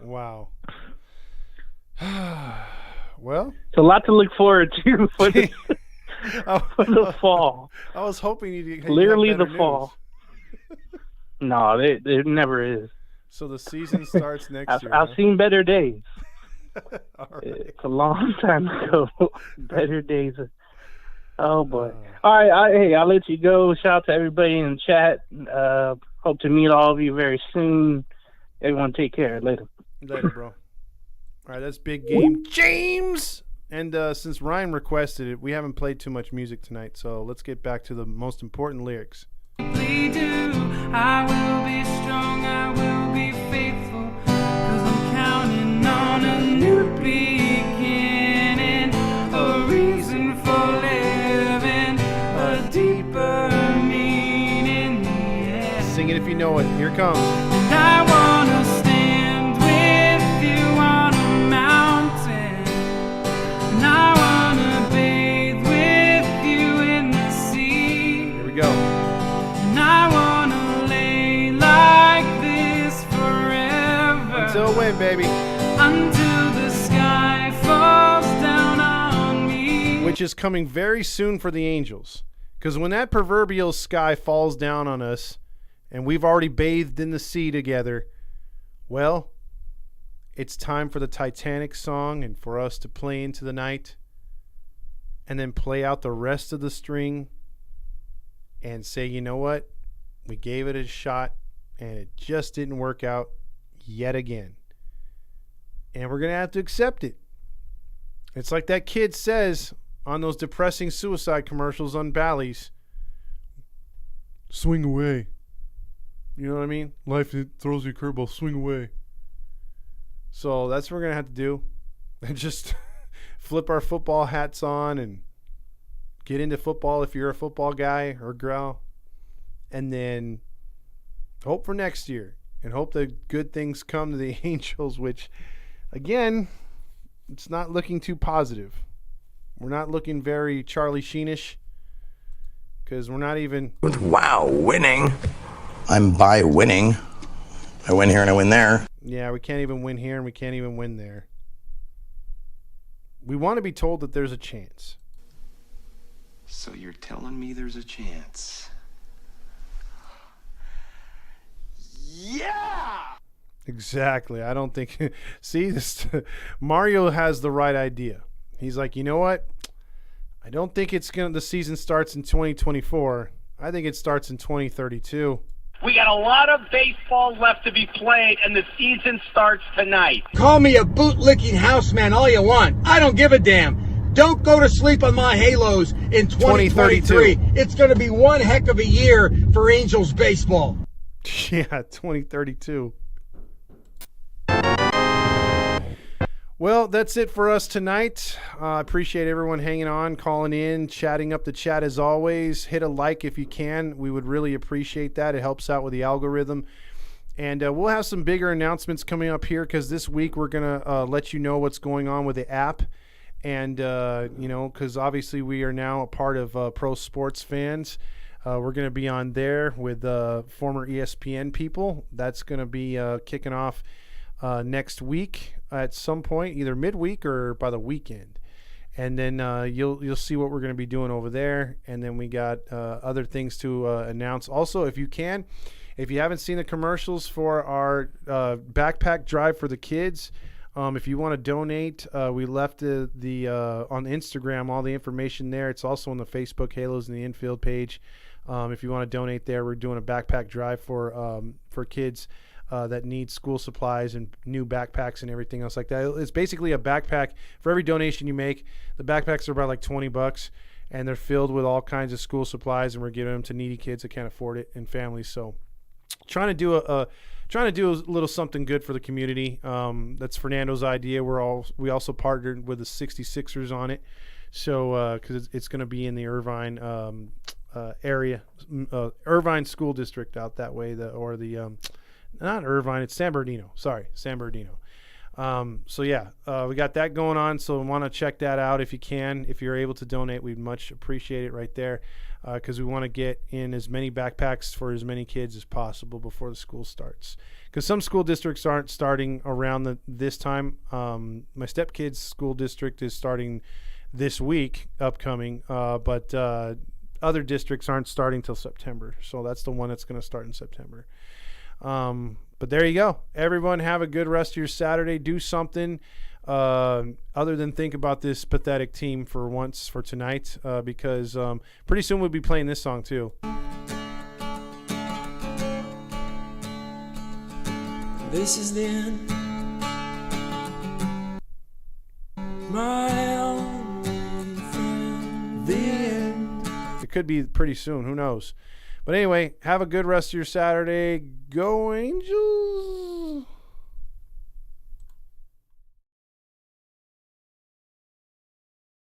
Wow. Well, it's a lot to look forward to for the, for the fall. I was hoping you'd literally the news. fall. No, there never is. So the season starts next year. I've seen better days. Right. It's a long time ago. Better days. Oh boy. All right. I'll let you go. Shout out to everybody in the chat. Hope to meet all of you very soon. Everyone take care. Later, bro. All right, that's big game, James. And since Ryan requested it, we haven't played too much music tonight, so let's get back to the most important lyrics. I will be strong, I will be faithful, 'cause I'm counting on a new beginning, a reason for living, a deeper meaning, yeah. Sing it if you know it. Here it comes. And I wanna stand with you on a mountain, and I wanna bathe with you in the sea. Here we go. And I wanna lay like this forever. Until when, baby? Until the sky falls down on me. Which is coming very soon for the Angels. Because when that proverbial sky falls down on us, and we've already bathed in the sea together, well, it's time for the Titanic song and for us to play into the night and then play out the rest of the string and say, you know what? We gave it a shot and it just didn't work out yet again. And we're going to have to accept it. It's like that kid says on those depressing suicide commercials on Bally's. Swing away. You know what I mean? Life, it throws you a curveball. Swing away. So that's what we're going to have to do. And just flip our football hats on and get into football if you're a football guy or girl. And then hope for next year. And hope that good things come to the Angels, which, again, it's not looking too positive. We're not looking very Charlie Sheenish because we're not even... Wow, winning. I'm by winning. I win here and I win there. Yeah, we can't even win here and we can't even win there. We want to be told that there's a chance. So you're telling me there's a chance? Yeah! Exactly. I don't think... See, Mario has the right idea. He's like, you know what? I don't think the season starts in 2024. I think it starts in 2032. We got a lot of baseball left to be played, and the season starts tonight. Call me a bootlicking houseman all you want. I don't give a damn. Don't go to sleep on my Halos in 2033. It's going to be one heck of a year for Angels baseball. Yeah, 2032. Well, that's it for us tonight. I appreciate everyone hanging on, calling in, chatting up the chat as always. Hit a like if you can. We would really appreciate that. It helps out with the algorithm. And we'll have some bigger announcements coming up here because this week we're going to let you know what's going on with the app. And, because obviously we are now a part of Pro Sports Fans. We're going to be on there with former ESPN people. That's going to be kicking off next week at some point, either midweek or by the weekend. And then you'll see what we're going to be doing over there. And then we got other things to announce. Also, if you haven't seen the commercials for our backpack drive for the kids, if you want to donate, we left the on Instagram all the information there. It's also on the Facebook Halos in the Infield page. If you want to donate there, we're doing a backpack drive for kids that need school supplies and new backpacks and everything else like that. It's basically a backpack. For every donation you make, the backpacks are about like $20, and they're filled with all kinds of school supplies, and we're giving them to needy kids that can't afford it and families. So trying to do a little something good for the community. That's Fernando's idea. We also partnered with the 66ers on it. So because it's going to be in the Irvine area, Irvine school district out that way, not Irvine, it's San Bernardino. Sorry, San Bernardino. So yeah, we got that going on. So want to check that out if you can. If you're able to donate, we'd much appreciate it right there, because we want to get in as many backpacks for as many kids as possible before the school starts. Because some school districts aren't starting around this time. My stepkid's school district is starting this week, upcoming, but other districts aren't starting till September. So that's the one that's going to start in September. But there you go. Everyone have a good rest of your Saturday. Do something other than think about this pathetic team for once for tonight, because pretty soon we'll be playing this song too. This is the end. My only friend. The end. It could be pretty soon. Who knows? But anyway, have a good rest of your Saturday. Go Angels!